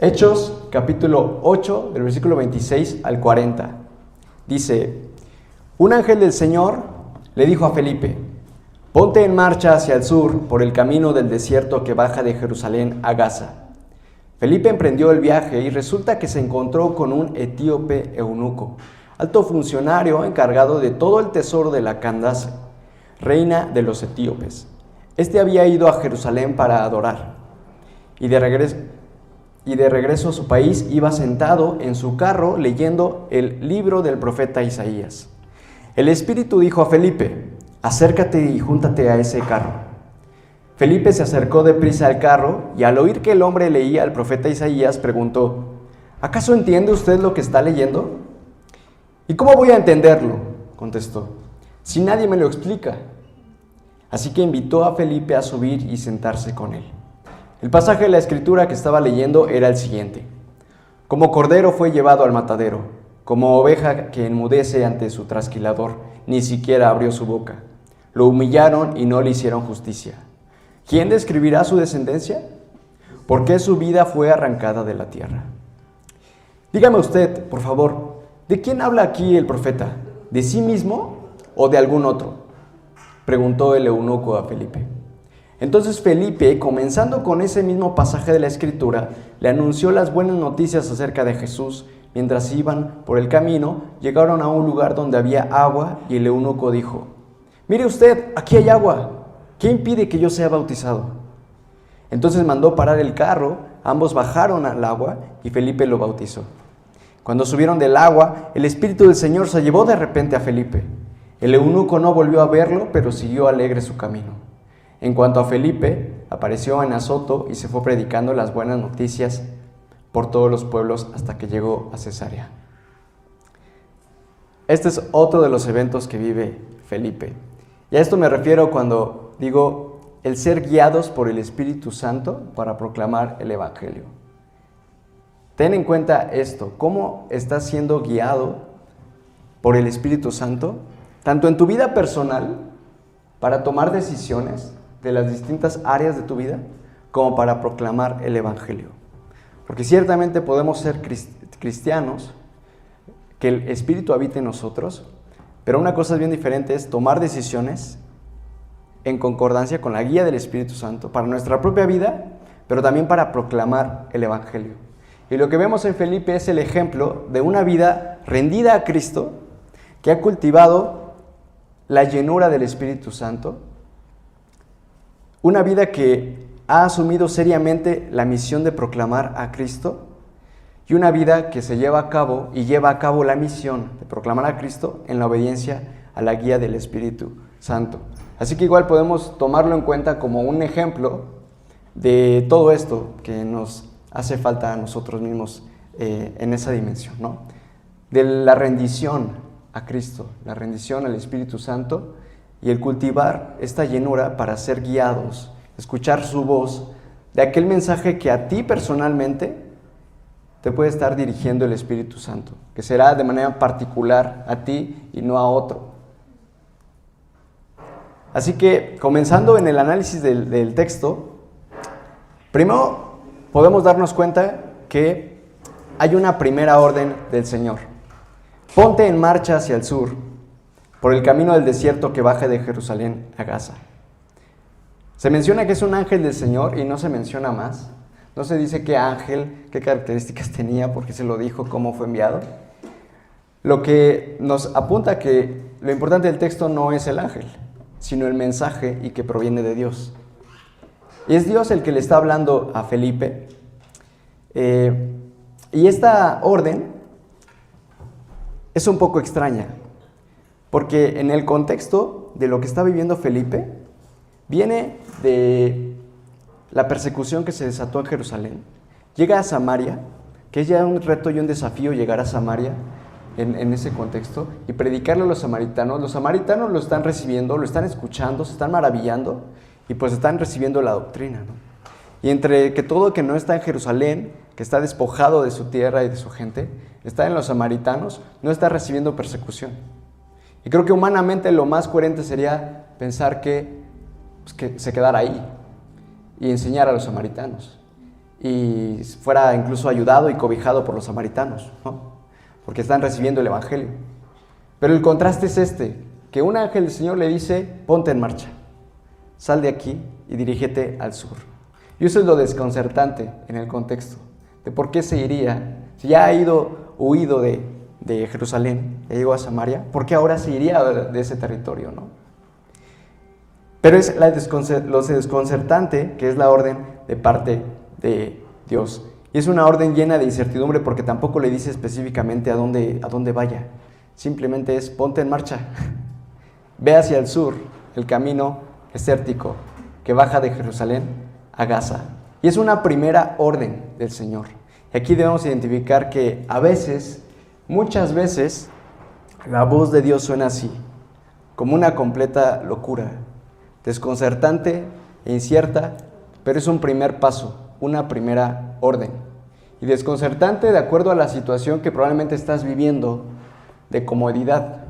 Hechos, capítulo 8, del versículo 26 al 40. Dice: un ángel del Señor le dijo a Felipe: ponte en marcha hacia el sur por el camino del desierto que baja de Jerusalén a Gaza. Felipe emprendió el viaje y resulta que se encontró con un etíope eunuco, alto funcionario encargado de todo el tesoro de la Candace, reina de los etíopes. Este había ido a Jerusalén para adorar, y de regreso a su país iba sentado en su carro leyendo el libro del profeta Isaías. El Espíritu dijo a Felipe: acércate y júntate a ese carro. Felipe se acercó deprisa al carro y al oír que el hombre leía al profeta Isaías preguntó: ¿acaso entiende usted lo que está leyendo? ¿Y cómo voy a entenderlo?, contestó, si nadie me lo explica. Así que invitó a Felipe a subir y sentarse con él. El pasaje de la escritura que estaba leyendo era el siguiente: como cordero fue llevado al matadero, como oveja que enmudece ante su trasquilador, ni siquiera abrió su boca. Lo humillaron y no le hicieron justicia. ¿Quién describirá su descendencia? ¿Por qué su vida fue arrancada de la tierra? Dígame usted, por favor, ¿de quién habla aquí el profeta? ¿De sí mismo o de algún otro?, preguntó el eunuco a Felipe. Entonces Felipe, comenzando con ese mismo pasaje de la Escritura, le anunció las buenas noticias acerca de Jesús. Mientras iban por el camino, llegaron a un lugar donde había agua y el eunuco dijo: mire usted, aquí hay agua. ¿Qué impide que yo sea bautizado? Entonces mandó parar el carro, ambos bajaron al agua y Felipe lo bautizó. Cuando subieron del agua, el Espíritu del Señor se llevó de repente a Felipe. El eunuco no volvió a verlo, pero siguió alegre su camino. En cuanto a Felipe, apareció en Azoto y se fue predicando las buenas noticias por todos los pueblos hasta que llegó a Cesarea. Este es otro de los eventos que vive Felipe. Y a esto me refiero cuando digo el ser guiados por el Espíritu Santo para proclamar el Evangelio. Ten en cuenta esto: cómo estás siendo guiado por el Espíritu Santo, tanto en tu vida personal, para tomar decisiones de las distintas áreas de tu vida, como para proclamar el Evangelio. Porque ciertamente podemos ser cristianos, que el Espíritu habite en nosotros, pero una cosa bien diferente es tomar decisiones en concordancia con la guía del Espíritu Santo para nuestra propia vida, pero también para proclamar el Evangelio. Y lo que vemos en Felipe es el ejemplo de una vida rendida a Cristo, que ha cultivado la llenura del Espíritu Santo, una vida que ha asumido seriamente la misión de proclamar a Cristo, y una vida que se lleva a cabo y lleva a cabo la misión de proclamar a Cristo en la obediencia a la guía del Espíritu Santo. Así que igual podemos tomarlo en cuenta como un ejemplo de todo esto que nos hace falta a nosotros mismos en esa dimensión, ¿no? De la rendición a Cristo, la rendición al Espíritu Santo y el cultivar esta llenura para ser guiados, escuchar su voz de aquel mensaje que a ti personalmente te puede estar dirigiendo el Espíritu Santo, que será de manera particular a ti y no a otro. Así que, comenzando en el análisis del texto, primero podemos darnos cuenta que hay una primera orden del Señor. Ponte en marcha hacia el sur, por el camino del desierto que baja de Jerusalén a Gaza. Se menciona que es un ángel del Señor y no se menciona más. No se dice qué ángel, qué características tenía, por qué se lo dijo, cómo fue enviado. Lo que nos apunta que lo importante del texto no es el ángel, sino el mensaje y que proviene de Dios. Y es Dios el que le está hablando a Felipe. Y esta orden es un poco extraña, porque en el contexto de lo que está viviendo Felipe, viene de la persecución que se desató en Jerusalén. Llega a Samaria, que es ya un reto y un desafío llegar a Samaria en ese contexto y predicarle a los samaritanos. Los samaritanos lo están recibiendo, lo están escuchando, se están maravillando y pues están recibiendo la doctrina, ¿no? Y entre que todo que no está en Jerusalén, que está despojado de su tierra y de su gente, está en los samaritanos, no está recibiendo persecución. Y creo que humanamente lo más coherente sería pensar que se quedara ahí y enseñar a los samaritanos. y fuera incluso ayudado y cobijado por los samaritanos, ¿no? Porque están recibiendo el evangelio. Pero el contraste es este, que un ángel del Señor le dice, ponte en marcha, sal de aquí y dirígete al sur. Y eso es lo desconcertante en el contexto, de por qué se iría, si ya ha huido de Jerusalén, ya llegó a Samaria, ¿por qué ahora se iría de ese territorio, no? Pero es lo desconcertante que es la orden de parte de Dios. Y es una orden llena de incertidumbre porque tampoco le dice específicamente a dónde vaya. Simplemente es ponte en marcha. Ve hacia el sur, el camino desértico que baja de Jerusalén a Gaza. Y es una primera orden del Señor. Y aquí debemos identificar que a veces, muchas veces, la voz de Dios suena así, como una completa locura, desconcertante e incierta, pero es un primer paso, una primera orden. Y desconcertante de acuerdo a la situación que probablemente estás viviendo de comodidad,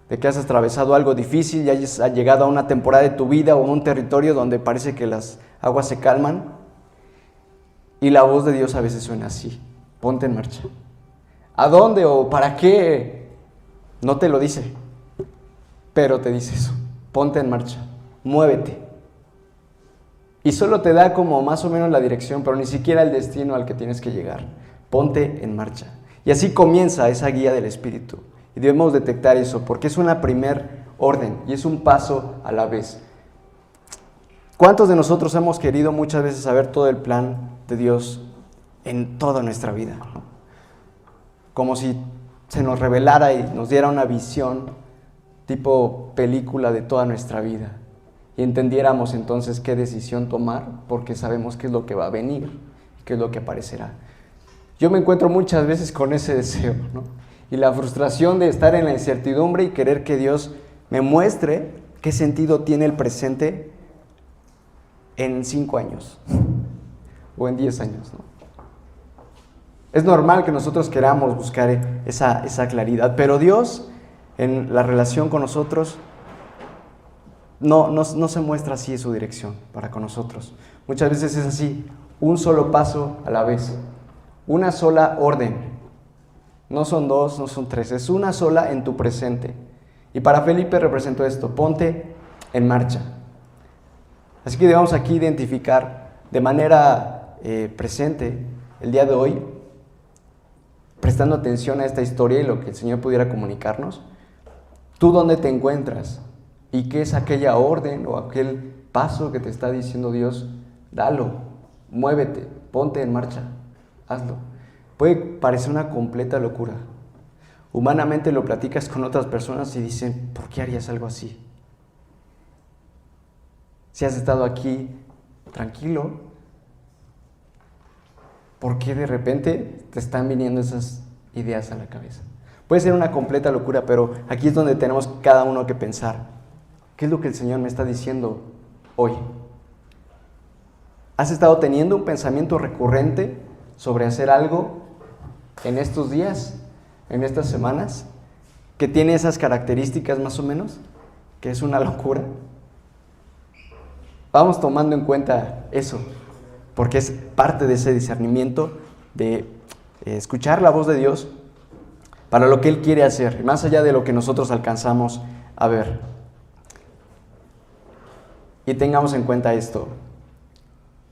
de que has atravesado algo difícil y hayas llegado a una temporada de tu vida o a un territorio donde parece que las aguas se calman y la voz de Dios a veces suena así, ponte en marcha. ¿A dónde o para qué? No te lo dice, pero te dice eso, ponte en marcha, muévete. Y solo te da como más o menos la dirección, pero ni siquiera el destino al que tienes que llegar. Ponte en marcha. Y así comienza esa guía del Espíritu. Y debemos detectar eso, porque es una primer orden y es un paso a la vez. ¿Cuántos de nosotros hemos querido muchas veces saber todo el plan de Dios en toda nuestra vida? Como si se nos revelara y nos diera una visión tipo película de toda nuestra vida. Y entendiéramos entonces qué decisión tomar, porque sabemos qué es lo que va a venir, qué es lo que aparecerá. Yo me encuentro muchas veces con ese deseo, ¿no? Y la frustración de estar en la incertidumbre y querer que Dios me muestre qué sentido tiene el presente en 5 años o en 10 años, ¿no? Es normal que nosotros queramos buscar esa claridad, pero Dios en la relación con nosotros no se muestra así su dirección para con nosotros. Muchas veces es así, un solo paso a la vez, una sola orden. No son 2, no son 3, es una sola en tu presente. Y para Felipe representó esto, ponte en marcha. Así que debemos aquí identificar de manera presente el día de hoy, prestando atención a esta historia y lo que el Señor pudiera comunicarnos. ¿Tú dónde te encuentras? ¿Y qué es aquella orden o aquel paso que te está diciendo Dios? Dalo, muévete, ponte en marcha, hazlo. Puede parecer una completa locura. Humanamente lo platicas con otras personas y dicen, ¿por qué harías algo así? Si has estado aquí tranquilo, ¿por qué de repente te están viniendo esas ideas a la cabeza? Puede ser una completa locura, pero aquí es donde tenemos cada uno que pensar. ¿Qué es lo que el Señor me está diciendo hoy? ¿Has estado teniendo un pensamiento recurrente sobre hacer algo en estos días, en estas semanas, que tiene esas características más o menos, que es una locura? Vamos tomando en cuenta eso, porque es parte de ese discernimiento de escuchar la voz de Dios para lo que Él quiere hacer, más allá de lo que nosotros alcanzamos a ver. Y tengamos en cuenta esto,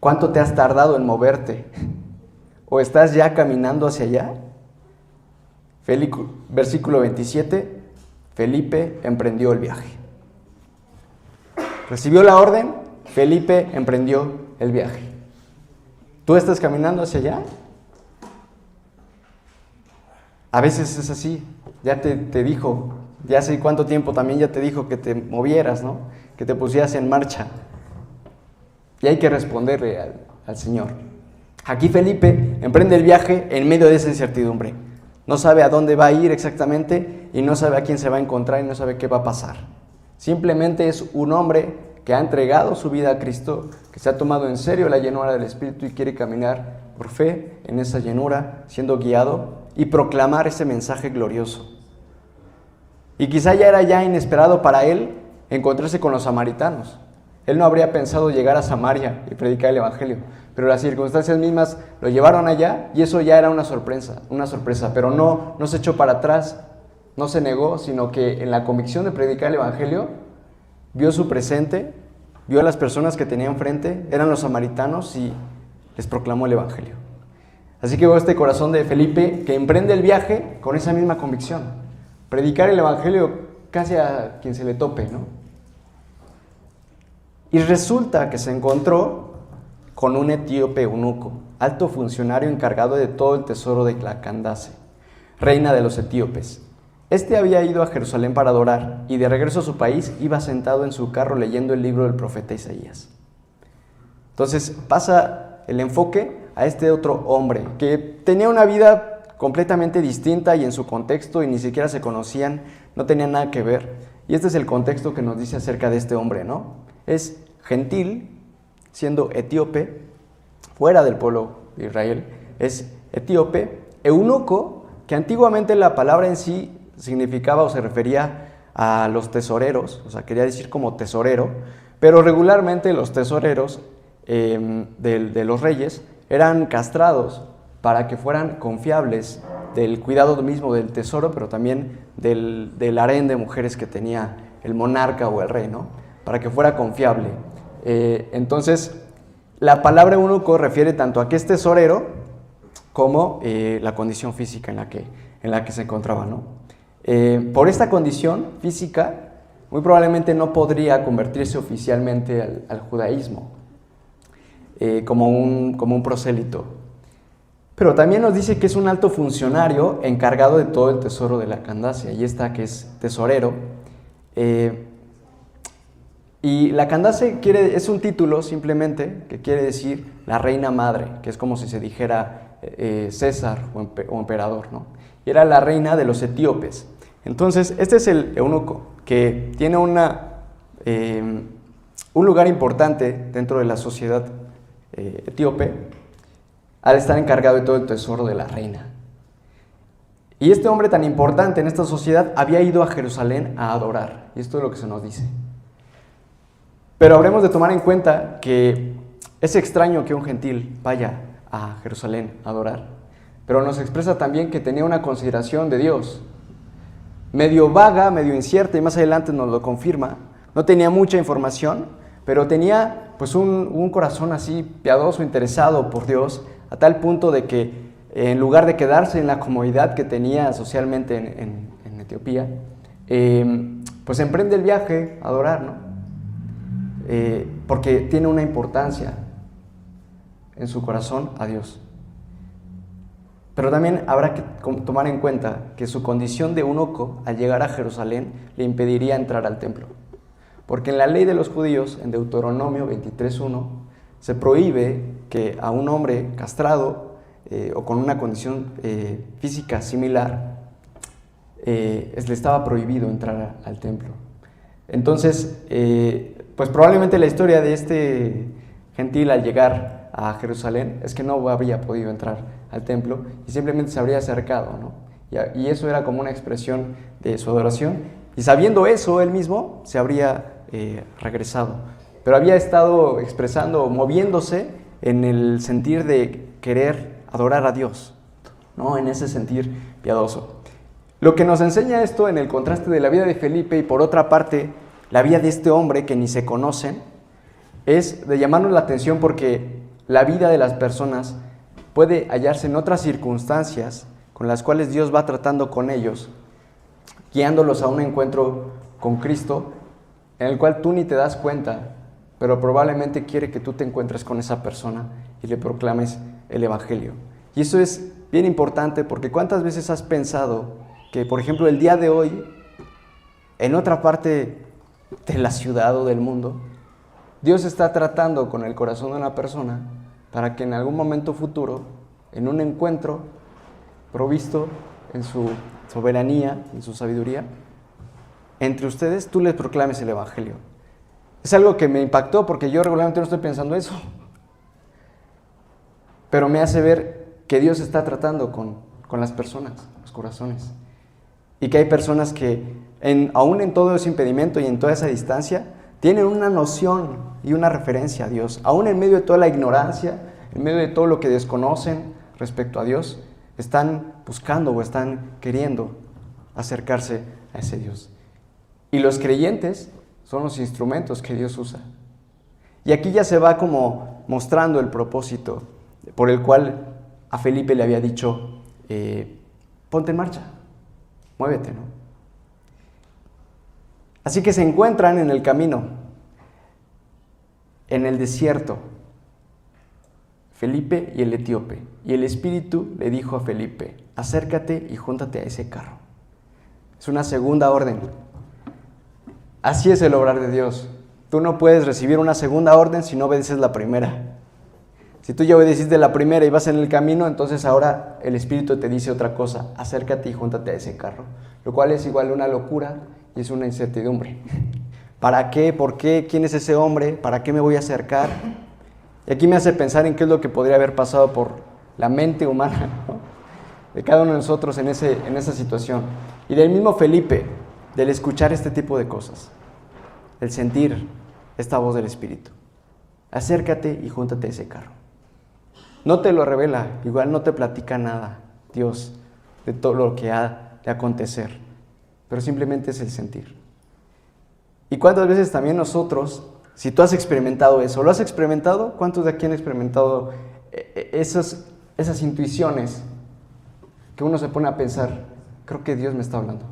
¿cuánto te has tardado en moverte? ¿O estás ya caminando hacia allá? Versículo 27, Felipe emprendió el viaje. Recibió la orden, Felipe emprendió el viaje. ¿Tú estás caminando hacia allá? A veces es así, ya te dijo, ya hace cuánto tiempo también ya te dijo que te movieras, ¿no? Que te pusieras en marcha. Y hay que responderle al Señor. Aquí Felipe emprende el viaje en medio de esa incertidumbre. No sabe a dónde va a ir exactamente y no sabe a quién se va a encontrar y no sabe qué va a pasar. Simplemente es un hombre que ha entregado su vida a Cristo, que se ha tomado en serio la llenura del Espíritu y quiere caminar por fe en esa llenura, siendo guiado y proclamar ese mensaje glorioso. Y quizá ya era inesperado para él encontrarse con los samaritanos. Él no habría pensado llegar a Samaria y predicar el evangelio, pero las circunstancias mismas lo llevaron allá y eso ya era una sorpresa, pero no se echó para atrás, no se negó, sino que en la convicción de predicar el evangelio vio su presente, vio a las personas que tenía enfrente, eran los samaritanos y les proclamó el evangelio. Así que veo este corazón de Felipe que emprende el viaje con esa misma convicción, predicar el evangelio casi a quien se le tope, ¿no? Y resulta que se encontró con un etíope eunuco, alto funcionario encargado de todo el tesoro de la Candace, reina de los etíopes. Este había ido a Jerusalén para adorar y de regreso a su país iba sentado en su carro leyendo el libro del profeta Isaías. Entonces pasa el enfoque a este otro hombre que tenía una vida completamente distinta y en su contexto y ni siquiera se conocían, no tenían nada que ver. Y este es el contexto que nos dice acerca de este hombre, ¿no? Es gentil, siendo etíope, fuera del pueblo de Israel, es etíope, eunuco, que antiguamente la palabra en sí significaba o se refería a los tesoreros, o sea, quería decir como tesorero, pero regularmente los tesoreros de los reyes eran castrados para que fueran confiables del cuidado mismo del tesoro, pero también del harén de mujeres que tenía el monarca o el rey, ¿no? Para que fuera confiable. Entonces, la palabra eunuco refiere tanto a que es tesorero como la condición física en la que se encontraba, ¿no? Por esta condición física, muy probablemente no podría convertirse oficialmente al judaísmo como un prosélito. Pero también nos dice que es un alto funcionario encargado de todo el tesoro de la Candace. Ahí está que es tesorero. Y la Candace es un título simplemente que quiere decir la reina madre, que es como si se dijera César o emperador, ¿no? Y era la reina de los etíopes. Entonces, este es el eunuco que tiene un lugar importante dentro de la sociedad etíope al estar encargado de todo el tesoro de la reina. Y este hombre tan importante en esta sociedad había ido a Jerusalén a adorar. Y esto es lo que se nos dice. Pero habremos de tomar en cuenta que es extraño que un gentil vaya a Jerusalén a adorar, pero nos expresa también que tenía una consideración de Dios, medio vaga, medio incierta, y más adelante nos lo confirma. No tenía mucha información, pero tenía pues un corazón así piadoso, interesado por Dios, a tal punto de que en lugar de quedarse en la comodidad que tenía socialmente en Etiopía, pues emprende el viaje a adorar, ¿no? Porque tiene una importancia en su corazón a Dios. Pero también habrá que tomar en cuenta que su condición de eunuco al llegar a Jerusalén le impediría entrar al templo. Porque en la ley de los judíos, en Deuteronomio 23:1, se prohíbe que a un hombre castrado o con una condición física similar le estaba prohibido entrar al templo. Entonces, pues probablemente la historia de este gentil al llegar a Jerusalén es que no habría podido entrar al templo y simplemente se habría acercado, ¿no? Y eso era como una expresión de su adoración, y sabiendo eso él mismo se habría regresado, pero había estado expresando, moviéndose en el sentir de querer adorar a Dios, ¿no? En ese sentir piadoso. Lo que nos enseña esto en el contraste de la vida de Felipe y por otra parte la vida de este hombre que ni se conocen, es de llamarnos la atención porque la vida de las personas puede hallarse en otras circunstancias con las cuales Dios va tratando con ellos, guiándolos a un encuentro con Cristo, en el cual tú ni te das cuenta, pero probablemente quiere que tú te encuentres con esa persona y le proclames el evangelio. Y eso es bien importante porque ¿cuántas veces has pensado que, por ejemplo, el día de hoy, en otra parte de la ciudad o del mundo, Dios está tratando con el corazón de una persona para que en algún momento futuro, en un encuentro provisto en su soberanía, en su sabiduría, entre ustedes tú les proclames el evangelio? Es algo que me impactó porque yo regularmente no estoy pensando eso, pero me hace ver que Dios está tratando con las personas, los corazones, y que hay personas que aún en todo ese impedimento y en toda esa distancia tienen una noción y una referencia a Dios. Aún en medio de toda la ignorancia, en medio de todo lo que desconocen respecto a Dios, están buscando o están queriendo acercarse a ese Dios. Y los creyentes son los instrumentos que Dios usa. Y aquí ya se va como mostrando el propósito por el cual a Felipe le había dicho, ponte en marcha, muévete, ¿no? Así que se encuentran en el camino, en el desierto, Felipe y el etíope. Y el Espíritu le dijo a Felipe, acércate y júntate a ese carro. Es una segunda orden. Así es el obrar de Dios. Tú no puedes recibir una segunda orden si no obedeces la primera. Si tú ya obedeciste la primera y vas en el camino, entonces ahora el Espíritu te dice otra cosa, acércate y júntate a ese carro. Lo cual es igual una locura y es una incertidumbre. ¿Para qué? ¿Por qué? ¿Quién es ese hombre? ¿Para qué me voy a acercar? Y aquí me hace pensar en qué es lo que podría haber pasado por la mente humana, ¿no?, de cada uno de nosotros en esa situación. Y del mismo Felipe, del escuchar este tipo de cosas, el sentir esta voz del Espíritu. Acércate y júntate a ese carro. No te lo revela, igual no te platica nada Dios de todo lo que ha de acontecer, pero simplemente es el sentir. ¿Y cuántas veces también nosotros, si tú has experimentado eso, lo has experimentado? ¿Cuántos de aquí han experimentado esas intuiciones que uno se pone a pensar, creo que Dios me está hablando,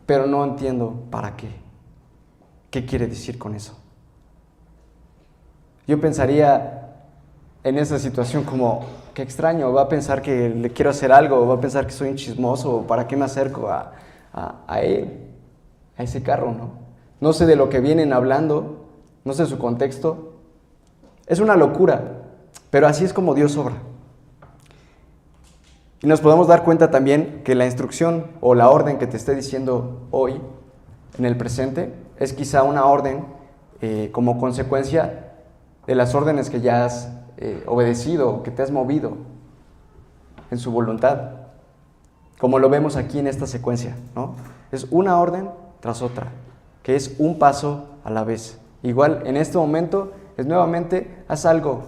pero no entiendo para qué? ¿Qué quiere decir con eso? Yo pensaría en esa situación como, qué extraño, va a pensar que le quiero hacer algo, va a pensar que soy un chismoso, ¿para qué me acerco a él, a ese carro, no? No sé de lo que vienen hablando, no sé su contexto. Es una locura, pero así es como Dios obra. Y nos podemos dar cuenta también que la instrucción o la orden que te esté diciendo hoy, en el presente, es quizá una orden como consecuencia de las órdenes que ya has obedecido, que te has movido en su voluntad, como lo vemos aquí en esta secuencia, ¿no? Es una orden tras otra, que es un paso a la vez. Igual en este momento es nuevamente, haz algo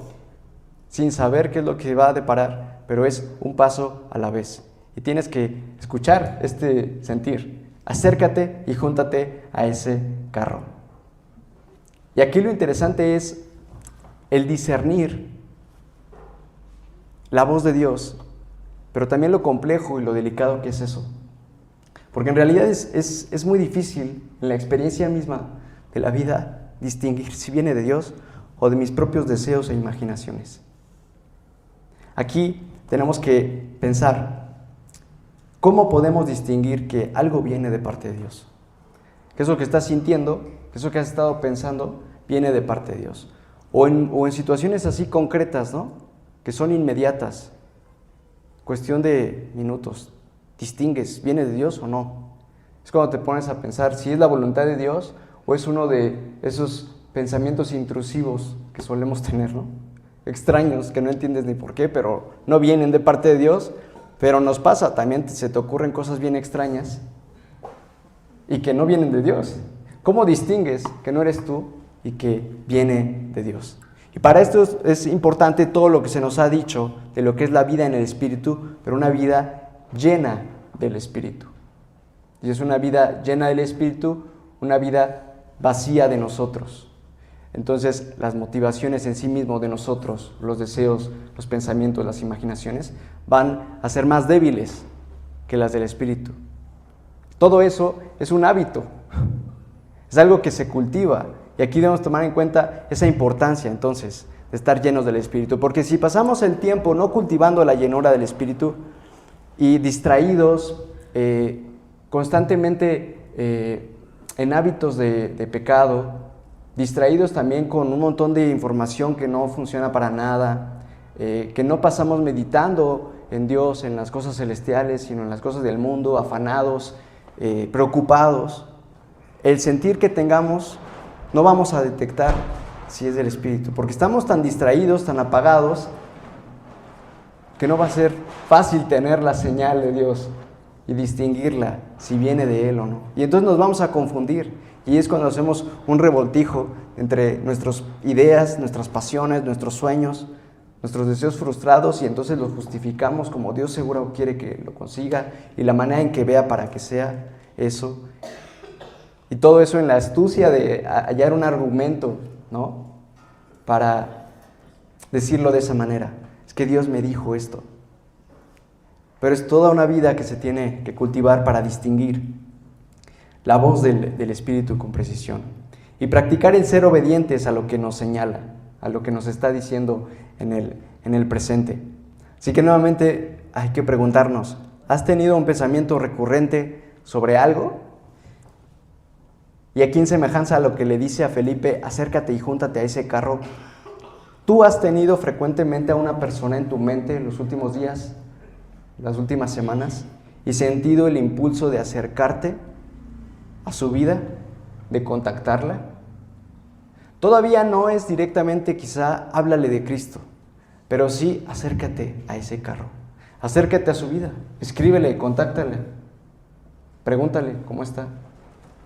sin saber qué es lo que va a deparar, pero es un paso a la vez. Y tienes que escuchar este sentir. Acércate y júntate a ese carro. Y aquí lo interesante es el discernir la voz de Dios, pero también lo complejo y lo delicado que es eso. Porque en realidad es muy difícil en la experiencia misma de la vida distinguir si viene de Dios o de mis propios deseos e imaginaciones. Aquí tenemos que pensar, ¿cómo podemos distinguir que algo viene de parte de Dios? Que eso que estás sintiendo, que eso que has estado pensando, viene de parte de Dios. O en situaciones así concretas, ¿no?, que son inmediatas, cuestión de minutos, distingues, ¿viene de Dios o no? Es cuando te pones a pensar si es la voluntad de Dios o es uno de esos pensamientos intrusivos que solemos tener, ¿no?, extraños, que no entiendes ni por qué, pero no vienen de parte de Dios, pero nos pasa, también se te ocurren cosas bien extrañas y que no vienen de Dios. ¿Cómo distingues que no eres tú y que viene de Dios? Y para esto es importante todo lo que se nos ha dicho de lo que es la vida en el Espíritu, pero una vida llena del Espíritu. Y es una vida llena del Espíritu, una vida vacía de nosotros. Entonces, las motivaciones en sí mismo de nosotros, los deseos, los pensamientos, las imaginaciones, van a ser más débiles que las del Espíritu. Todo eso es un hábito, es algo que se cultiva. Y aquí debemos tomar en cuenta esa importancia, entonces, de estar llenos del Espíritu. Porque si pasamos el tiempo no cultivando la llenura del Espíritu y distraídos constantemente en hábitos de pecado, distraídos también con un montón de información que no funciona para nada, que no pasamos meditando en Dios, en las cosas celestiales, sino en las cosas del mundo, afanados, preocupados, el sentir que tengamos no vamos a detectar si es del Espíritu, porque estamos tan distraídos, tan apagados, que no va a ser fácil tener la señal de Dios y distinguirla si viene de Él o no. Y entonces nos vamos a confundir Y es cuando hacemos un revoltijo entre nuestras ideas, nuestras pasiones, nuestros sueños, nuestros deseos frustrados, y entonces los justificamos como Dios seguro quiere que lo consiga y la manera en que vea para que sea eso. Y todo eso en la astucia de hallar un argumento, ¿no? Para decirlo de esa manera. Es que Dios me dijo esto. Pero es toda una vida que se tiene que cultivar para distinguir la voz del Espíritu con precisión y practicar el ser obedientes a lo que nos señala, a lo que nos está diciendo en el presente. Así que nuevamente hay que preguntarnos, ¿has tenido un pensamiento recurrente sobre algo? Y aquí en semejanza a lo que le dice a Felipe, acércate y júntate a ese carro, ¿tú has tenido frecuentemente a una persona en tu mente en los últimos días, las últimas semanas, y sentido el impulso de acercarte a su vida, de contactarla? Todavía no es directamente quizá háblale de Cristo, pero sí acércate a ese carro, acércate a su vida, escríbele, contáctale, pregúntale cómo está.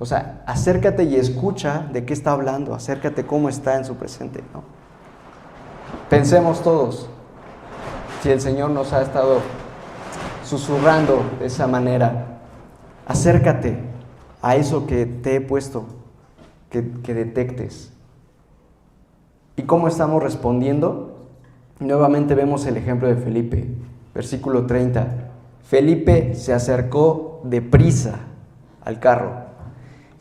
O sea, acércate y escucha de qué está hablando, acércate cómo está en su presente, ¿no? Pensemos todos, si el Señor nos ha estado susurrando de esa manera, acércate a eso que te he puesto, que detectes. ¿Y cómo estamos respondiendo? Nuevamente vemos el ejemplo de Felipe, versículo 30. Felipe se acercó deprisa al carro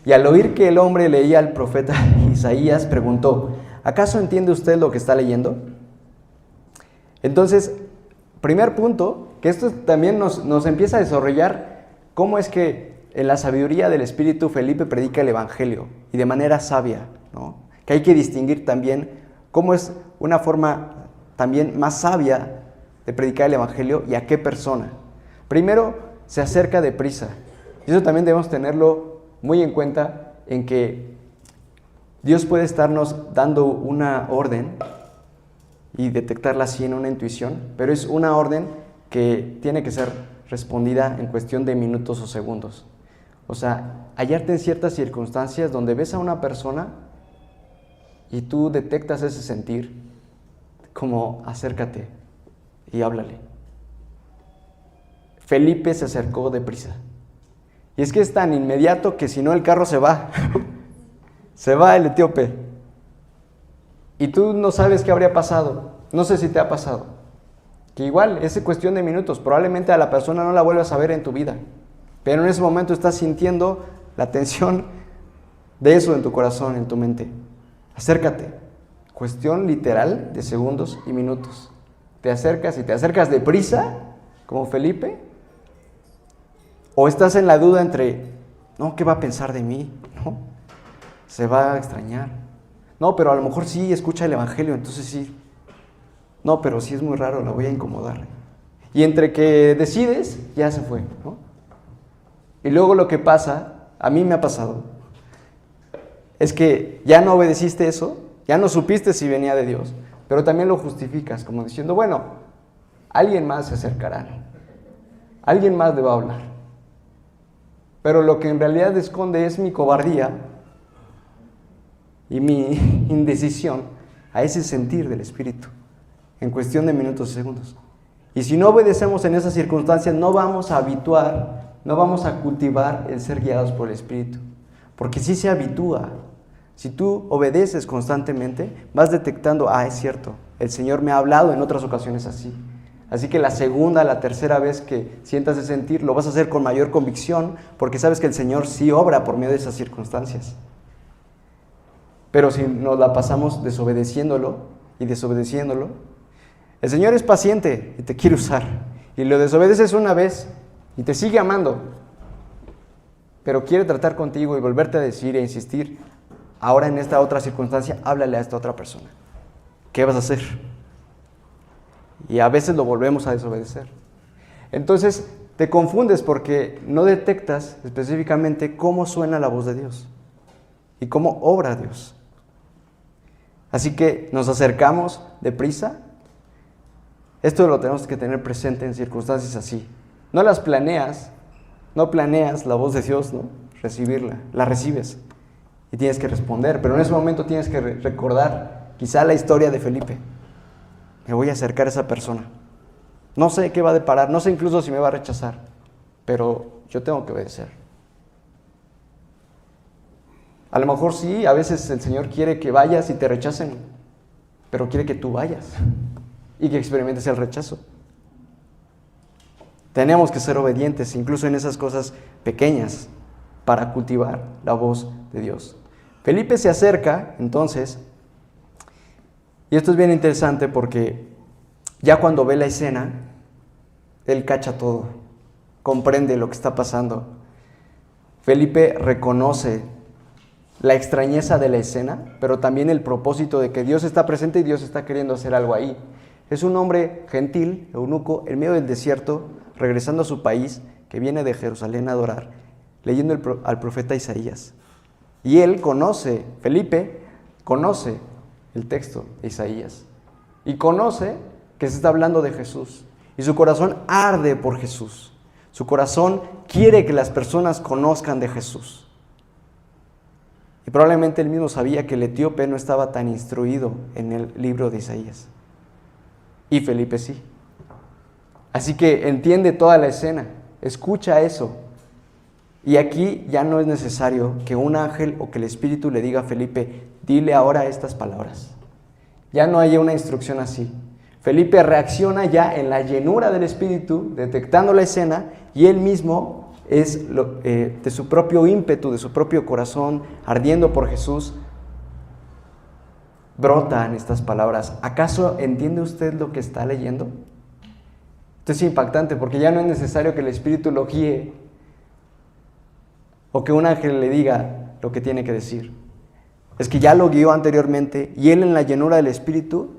y al oír que el hombre leía al profeta Isaías, preguntó, ¿acaso entiende usted lo que está leyendo? Entonces, primer punto, que esto también nos empieza a desarrollar cómo es que en la sabiduría del Espíritu Felipe predica el Evangelio y de manera sabia, ¿no? Que hay que distinguir también cómo es una forma también más sabia de predicar el Evangelio y a qué persona. Primero, se acerca deprisa. Y eso también debemos tenerlo muy en cuenta, en que Dios puede estarnos dando una orden y detectarla así en una intuición, pero es una orden que tiene que ser respondida en cuestión de minutos o segundos. O sea, hallarte en ciertas circunstancias donde ves a una persona y tú detectas ese sentir, como acércate y háblale. Felipe se acercó deprisa. Y es que es tan inmediato que si no el carro se va. Se va el etíope. Y tú no sabes qué habría pasado. No sé si te ha pasado. Que igual, es cuestión de minutos. Probablemente a la persona no la vuelvas a ver en tu vida. Pero en ese momento estás sintiendo la tensión de eso en tu corazón, en tu mente. Acércate. Cuestión literal de segundos y minutos. Te acercas y te acercas deprisa, como Felipe. O estás en la duda entre, no, ¿qué va a pensar de mí? ¿No? Se va a extrañar. No, pero a lo mejor sí escucha el Evangelio, entonces sí. No, pero sí es muy raro, la voy a incomodar. Y entre que decides, ya se fue, ¿no? Y luego lo que pasa, a mí me ha pasado, es que ya no obedeciste eso, ya no supiste si venía de Dios, pero también lo justificas, como diciendo, bueno, alguien más se acercará, alguien más le va a hablar. Pero lo que en realidad esconde es mi cobardía y mi indecisión a ese sentir del Espíritu en cuestión de minutos y segundos. Y si no obedecemos en esas circunstancias, no vamos a habituar, no vamos a cultivar el ser guiados por el Espíritu. Porque sí se habitúa. Si tú obedeces constantemente, vas detectando, es cierto, el Señor me ha hablado en otras ocasiones así. Así que la segunda, la tercera vez que sientas ese sentir, lo vas a hacer con mayor convicción, porque sabes que el Señor sí obra por medio de esas circunstancias. Pero si nos la pasamos desobedeciéndolo y desobedeciéndolo, el Señor es paciente y te quiere usar. Y lo desobedeces una vez y te sigue amando, pero quiere tratar contigo y volverte a decir e insistir, ahora en esta otra circunstancia, háblale a esta otra persona. ¿Qué vas a hacer? Y a veces lo volvemos a desobedecer. Entonces te confundes porque no detectas específicamente cómo suena la voz de Dios y cómo obra Dios. Así que nos acercamos deprisa. Esto lo tenemos que tener presente en circunstancias así. No las planeas, no planeas la voz de Dios, ¿no? Recibirla, la recibes. y tienes que responder, pero en ese momento tienes que recordar quizá la historia de Felipe. Me voy a acercar a esa persona. No sé qué va a deparar, no sé incluso si me va a rechazar, pero yo tengo que obedecer. A lo mejor sí, a veces el Señor quiere que vayas y te rechacen, pero quiere que tú vayas y que experimentes el rechazo. Tenemos que ser obedientes, incluso en esas cosas pequeñas, para cultivar la voz de Dios. Felipe se acerca, entonces, y esto es bien interesante porque ya cuando ve la escena, él cacha todo, comprende lo que está pasando. Felipe reconoce la extrañeza de la escena, pero también el propósito de que Dios está presente y Dios está queriendo hacer algo ahí. Es un hombre gentil, eunuco, en medio del desierto, regresando a su país, que viene de Jerusalén a adorar, leyendo al profeta Isaías. Y él conoce, Felipe conoce el texto de Isaías y conoce que se está hablando de Jesús. Y su corazón arde por Jesús. Su corazón quiere que las personas conozcan de Jesús. Y probablemente él mismo sabía que el etíope no estaba tan instruido en el libro de Isaías. Y Felipe sí. Así que entiende toda la escena, escucha eso. Y aquí ya no es necesario que un ángel o que el Espíritu le diga a Felipe, dile ahora estas palabras. Ya no hay una instrucción así. Felipe reacciona ya en la llenura del Espíritu, detectando la escena, y él mismo es de su propio ímpetu, de su propio corazón, ardiendo por Jesús, brotan estas palabras. ¿Acaso entiende usted lo que está leyendo? Esto es impactante porque ya no es necesario que el Espíritu lo guíe o que un ángel le diga lo que tiene que decir. Es que ya lo guió anteriormente y él en la llenura del Espíritu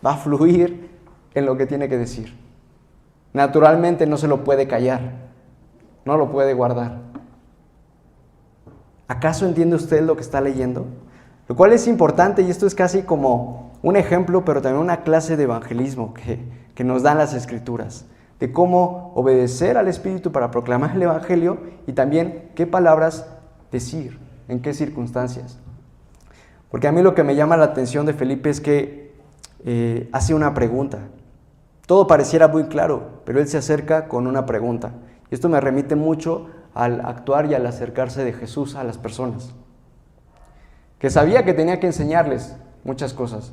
va a fluir en lo que tiene que decir. Naturalmente no se lo puede callar, no lo puede guardar. ¿Acaso entiende usted lo que está leyendo? Lo cual es importante y esto es casi como un ejemplo, pero también una clase de evangelismo que nos dan las Escrituras, de cómo obedecer al Espíritu para proclamar el Evangelio y también qué palabras decir, en qué circunstancias. Porque a mí lo que me llama la atención de Felipe es que hace una pregunta. Todo pareciera muy claro, pero él se acerca con una pregunta. Y esto me remite mucho al actuar y al acercarse de Jesús a las personas. Que sabía que tenía que enseñarles muchas cosas,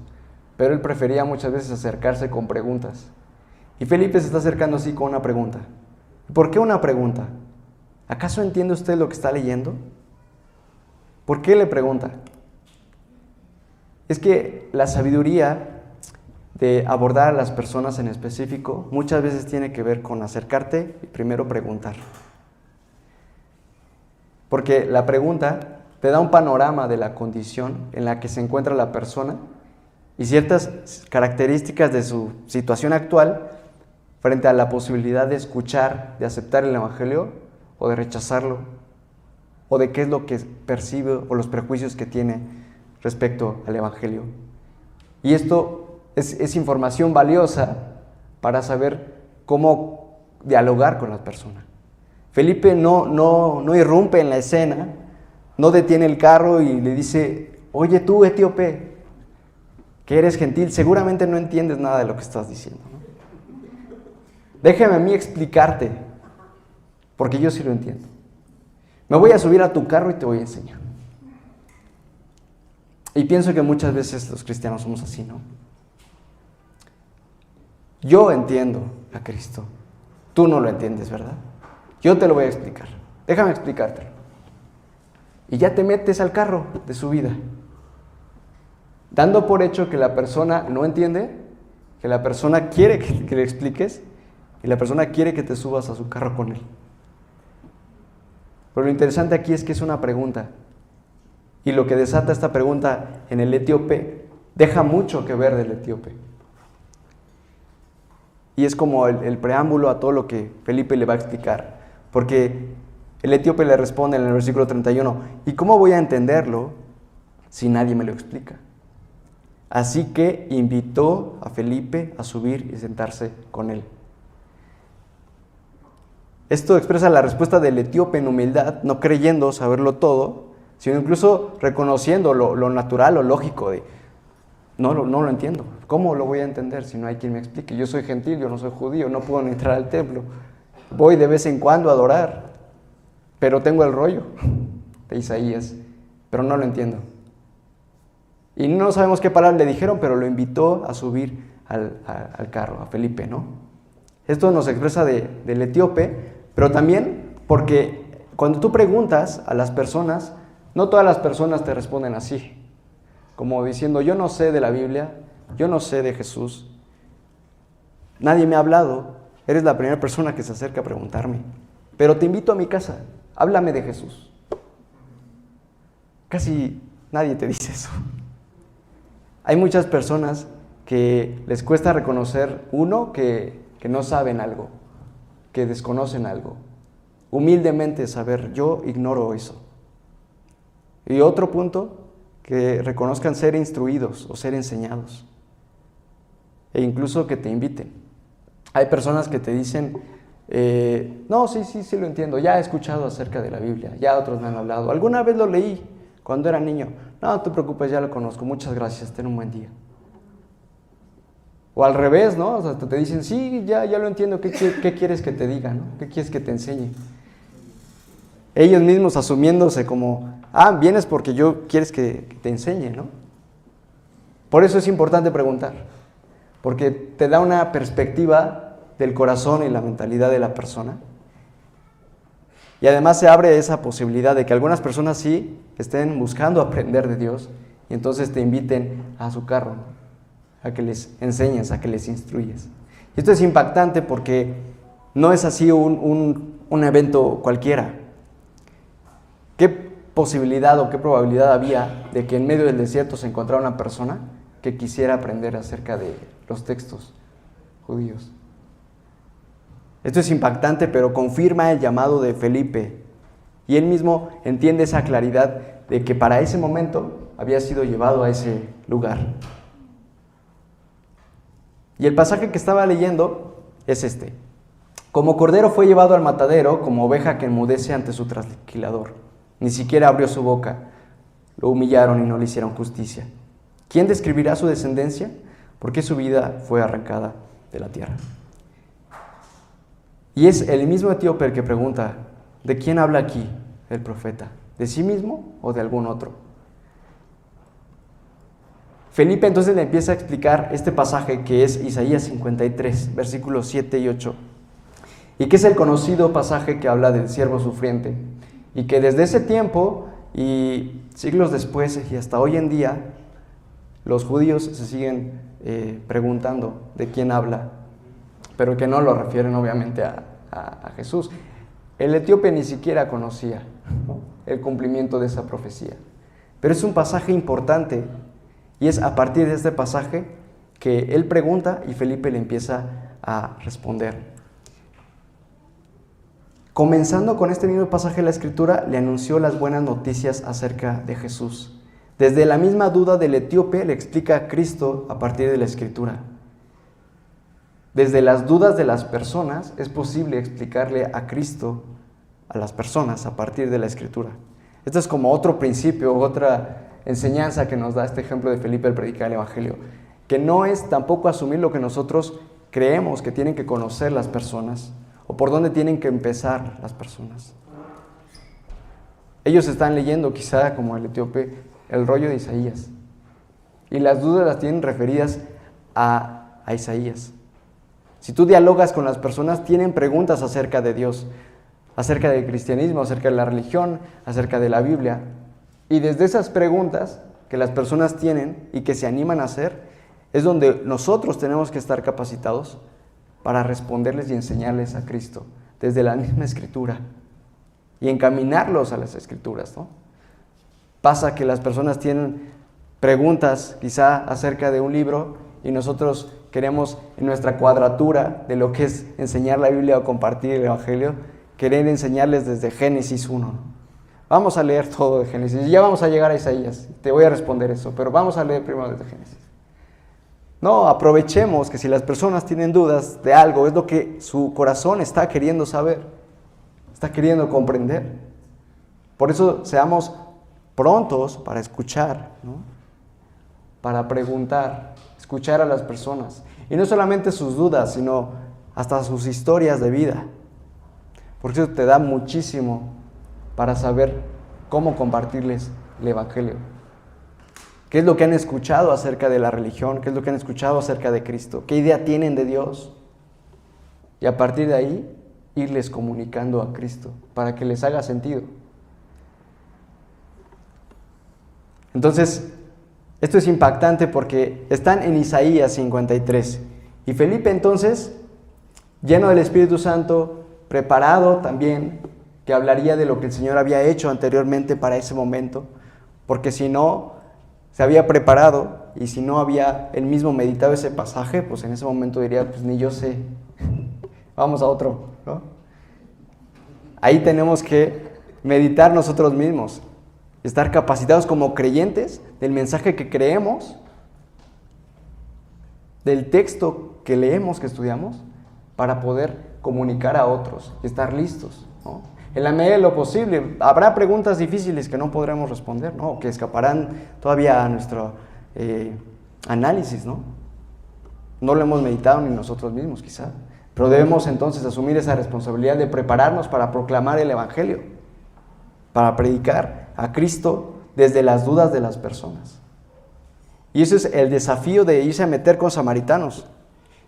pero él prefería muchas veces acercarse con preguntas. Y Felipe se está acercando así con una pregunta. ¿Por qué una pregunta? ¿Acaso entiende usted lo que está leyendo? ¿Por qué le pregunta? Es que la sabiduría de abordar a las personas en específico muchas veces tiene que ver con acercarte y primero preguntar. Porque la pregunta te da un panorama de la condición en la que se encuentra la persona y ciertas características de su situación actual frente a la posibilidad de escuchar, de aceptar el Evangelio o de rechazarlo, o de qué es lo que percibe o los prejuicios que tiene respecto al Evangelio. Y esto es información valiosa para saber cómo dialogar con la persona. Felipe no irrumpe en la escena, no detiene el carro y le dice, oye tú, etíope, que eres gentil, seguramente no entiendes nada de lo que estás diciendo, ¿no? Déjame a mí explicarte, porque yo sí lo entiendo. Me voy a subir a tu carro y te voy a enseñar. Y pienso que muchas veces los cristianos somos así, ¿no? Yo entiendo a Cristo. Tú no lo entiendes, ¿verdad? Yo te lo voy a explicar. Déjame explicártelo. Y ya te metes al carro de su vida, dando por hecho que la persona no entiende, que la persona quiere que le expliques y la persona quiere que te subas a su carro con él. Pero lo interesante aquí es que es una pregunta. Y lo que desata esta pregunta en el etíope deja mucho que ver del etíope. Y es como el preámbulo a todo lo que Felipe le va a explicar. Porque el etíope le responde en el versículo 31, ¿y cómo voy a entenderlo si nadie me lo explica? Así que invitó a Felipe a subir y sentarse con él. Esto expresa la respuesta del etíope en humildad, no creyendo saberlo todo, sino incluso reconociendo lo natural, lo lógico de, no lo entiendo. ¿Cómo lo voy a entender si no hay quien me explique? Yo soy gentil, yo no soy judío, no puedo ni entrar al templo. Voy de vez en cuando a adorar, pero tengo el rollo de Isaías, pero no lo entiendo. Y no sabemos qué palabra le dijeron, pero lo invitó a subir al carro, a Felipe, ¿no? Esto nos expresa del etíope, pero también porque cuando tú preguntas a las personas, no todas las personas te responden así, como diciendo, yo no sé de la Biblia, yo no sé de Jesús, nadie me ha hablado, eres la primera persona que se acerca a preguntarme, pero te invito a mi casa, háblame de Jesús. Casi nadie te dice eso. Hay muchas personas que les cuesta reconocer, uno, que no saben algo, que desconocen algo. Humildemente saber, yo ignoro eso. Y otro punto, que reconozcan ser instruidos o ser enseñados. E incluso que te inviten. Hay personas que te dicen, no, sí lo entiendo, ya he escuchado acerca de la Biblia, ya otros me han hablado, alguna vez lo leí cuando era niño. No te preocupes, ya lo conozco, muchas gracias, ten un buen día. O al revés, ¿no? O sea, te dicen, sí, ya lo entiendo, ¿qué quieres que te diga, ¿no? ¿Qué quieres que te enseñe? Ellos mismos asumiéndose como, vienes porque quieres que te enseñe, ¿no? Por eso es importante preguntar, porque te da una perspectiva del corazón y la mentalidad de la persona. Y además se abre esa posibilidad de que algunas personas sí estén buscando aprender de Dios y entonces te inviten a su carro, ¿no? A que les enseñes, a que les instruyes. Y esto es impactante porque no es así un evento cualquiera. ¿Qué posibilidad o qué probabilidad había de que en medio del desierto se encontrara una persona que quisiera aprender acerca de los textos judíos? Esto es impactante, pero confirma el llamado de Felipe. Y él mismo entiende esa claridad de que para ese momento había sido llevado a ese lugar. Y el pasaje que estaba leyendo es este. Como cordero fue llevado al matadero, como oveja que enmudece ante su trasquilador. Ni siquiera abrió su boca. Lo humillaron y no le hicieron justicia. ¿Quién describirá su descendencia? Porque su vida fue arrancada de la tierra. Y es el mismo etíope el que pregunta, ¿de quién habla aquí el profeta? ¿De sí mismo o de algún otro? Felipe entonces le empieza a explicar este pasaje que es Isaías 53, versículos 7 y 8, y que es el conocido pasaje que habla del siervo sufriente, y que desde ese tiempo y siglos después y hasta hoy en día, los judíos se siguen preguntando de quién habla, pero que no lo refieren obviamente a Jesús. El etíope ni siquiera conocía, ¿no?, el cumplimiento de esa profecía, pero es un pasaje importante. Y es a partir de este pasaje que él pregunta y Felipe le empieza a responder. Comenzando con este mismo pasaje de la Escritura, le anunció las buenas noticias acerca de Jesús. Desde la misma duda del etíope le explica a Cristo a partir de la Escritura. Desde las dudas de las personas es posible explicarle a Cristo a las personas a partir de la Escritura. Esto es como otro principio, otra enseñanza que nos da este ejemplo de Felipe al predicar el Evangelio, que no es tampoco asumir lo que nosotros creemos que tienen que conocer las personas o por dónde tienen que empezar las personas. Ellos están leyendo quizá como el etíope el rollo de Isaías y las dudas las tienen referidas a Isaías. Si tú dialogas con las personas, tienen preguntas acerca de Dios, acerca del cristianismo, acerca de la religión, acerca de la Biblia. Y desde esas preguntas que las personas tienen y que se animan a hacer, es donde nosotros tenemos que estar capacitados para responderles y enseñarles a Cristo, desde la misma Escritura, y encaminarlos a las Escrituras, ¿no? Pasa que las personas tienen preguntas quizá acerca de un libro y nosotros queremos en nuestra cuadratura de lo que es enseñar la Biblia o compartir el Evangelio, querer enseñarles desde Génesis 1, ¿no? Vamos a leer todo de Génesis, ya vamos a llegar a Isaías, te voy a responder eso, pero vamos a leer primero desde Génesis. No, aprovechemos que si las personas tienen dudas de algo, es lo que su corazón está queriendo saber, está queriendo comprender. Por eso seamos prontos para escuchar, ¿no? Para preguntar, escuchar a las personas. Y no solamente sus dudas, sino hasta sus historias de vida. Porque eso te da muchísimo para saber cómo compartirles el Evangelio. ¿Qué es lo que han escuchado acerca de la religión? ¿Qué es lo que han escuchado acerca de Cristo? ¿Qué idea tienen de Dios? Y a partir de ahí, irles comunicando a Cristo para que les haga sentido. Entonces, esto es impactante porque están en Isaías 53. Y Felipe entonces, lleno del Espíritu Santo, preparado también, que hablaría de lo que el Señor había hecho anteriormente para ese momento, porque si no se había preparado y si no había él mismo meditado ese pasaje, pues en ese momento diría, pues ni yo sé, vamos a otro, ¿no? Ahí tenemos que meditar nosotros mismos, estar capacitados como creyentes del mensaje que creemos, del texto que leemos, que estudiamos, para poder comunicar a otros y estar listos, ¿no? En la medida de lo posible, habrá preguntas difíciles que no podremos responder, ¿no? Que escaparán todavía a nuestro análisis, ¿no? No lo hemos meditado ni nosotros mismos, quizá. Pero debemos entonces asumir esa responsabilidad de prepararnos para proclamar el Evangelio, para predicar a Cristo desde las dudas de las personas. Y ese es el desafío de irse a meter con samaritanos,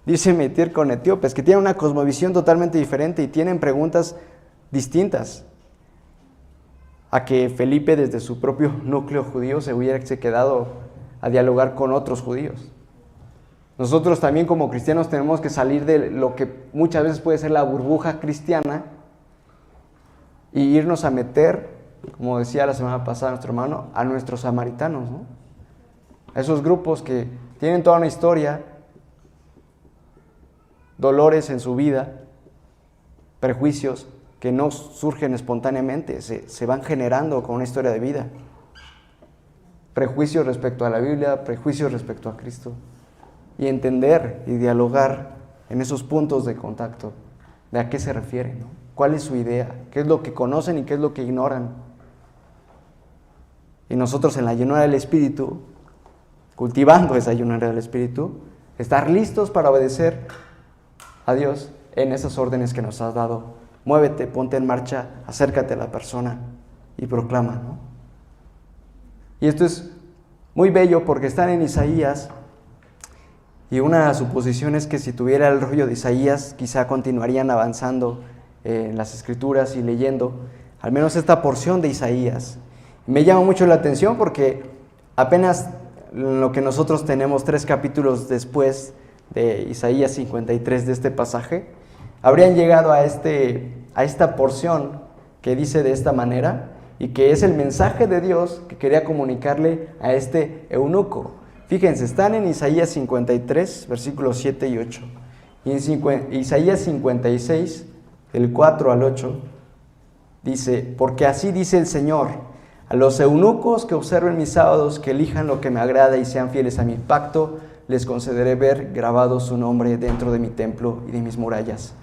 irse a meter con etíopes, que tienen una cosmovisión totalmente diferente y tienen preguntas distintas a que Felipe desde su propio núcleo judío se hubiese quedado a dialogar con otros judíos. Nosotros también como cristianos tenemos que salir de lo que muchas veces puede ser la burbuja cristiana y irnos a meter, como decía la semana pasada nuestro hermano, a nuestros samaritanos, ¿no? A esos grupos que tienen toda una historia, dolores en su vida, prejuicios que no surgen espontáneamente, se van generando con una historia de vida. Prejuicios respecto a la Biblia, prejuicios respecto a Cristo. Y entender y dialogar en esos puntos de contacto de a qué se refieren, ¿no? ¿Cuál es su idea? ¿Qué es lo que conocen y qué es lo que ignoran? Y nosotros en la llenura del Espíritu, cultivando esa llenura del Espíritu, estar listos para obedecer a Dios en esas órdenes que nos has dado. Muévete, ponte en marcha, acércate a la persona y proclama, ¿no? Y esto es muy bello porque están en Isaías y una suposición es que si tuviera el rollo de Isaías quizá continuarían avanzando en las Escrituras y leyendo al menos esta porción de Isaías. Me llama mucho la atención porque apenas lo que nosotros tenemos 3 capítulos después de Isaías 53 de este pasaje, habrían llegado a esta porción que dice de esta manera y que es el mensaje de Dios que quería comunicarle a este eunuco. Fíjense, están en Isaías 53, versículos 7 y 8. Y en Isaías 56, del 4 al 8, dice, porque así dice el Señor, a los eunucos que observen mis sábados, que elijan lo que me agrada y sean fieles a mi pacto, les concederé ver grabado su nombre dentro de mi templo y de mis murallas.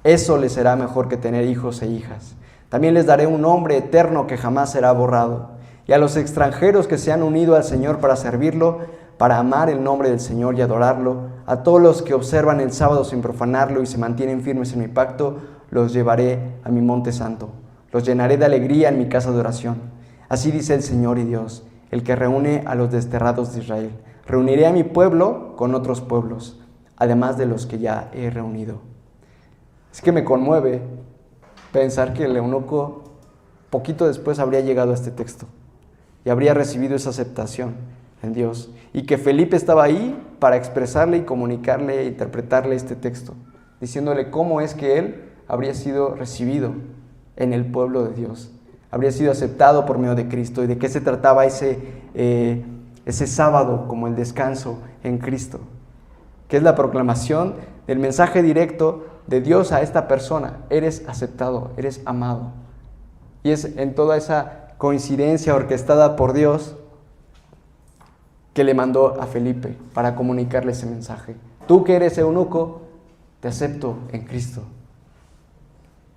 Eso les será mejor que tener hijos e hijas. También les daré un nombre eterno que jamás será borrado. Y a los extranjeros que se han unido al Señor para servirlo, para amar el nombre del Señor y adorarlo, a todos los que observan el sábado sin profanarlo y se mantienen firmes en mi pacto, los llevaré a mi monte santo. Los llenaré de alegría en mi casa de oración. Así dice el Señor y Dios, el que reúne a los desterrados de Israel. Reuniré a mi pueblo con otros pueblos, además de los que ya he reunido. Es que me conmueve pensar que el eunuco poquito después habría llegado a este texto y habría recibido esa aceptación en Dios y que Felipe estaba ahí para expresarle y comunicarle e interpretarle este texto, diciéndole cómo es que él habría sido recibido en el pueblo de Dios, habría sido aceptado por medio de Cristo y de qué se trataba ese sábado como el descanso en Cristo, que es la proclamación del mensaje directo de Dios a esta persona. Eres aceptado, eres amado. Y es en toda esa coincidencia orquestada por Dios que le mandó a Felipe para comunicarle ese mensaje. Tú que eres eunuco, te acepto en Cristo.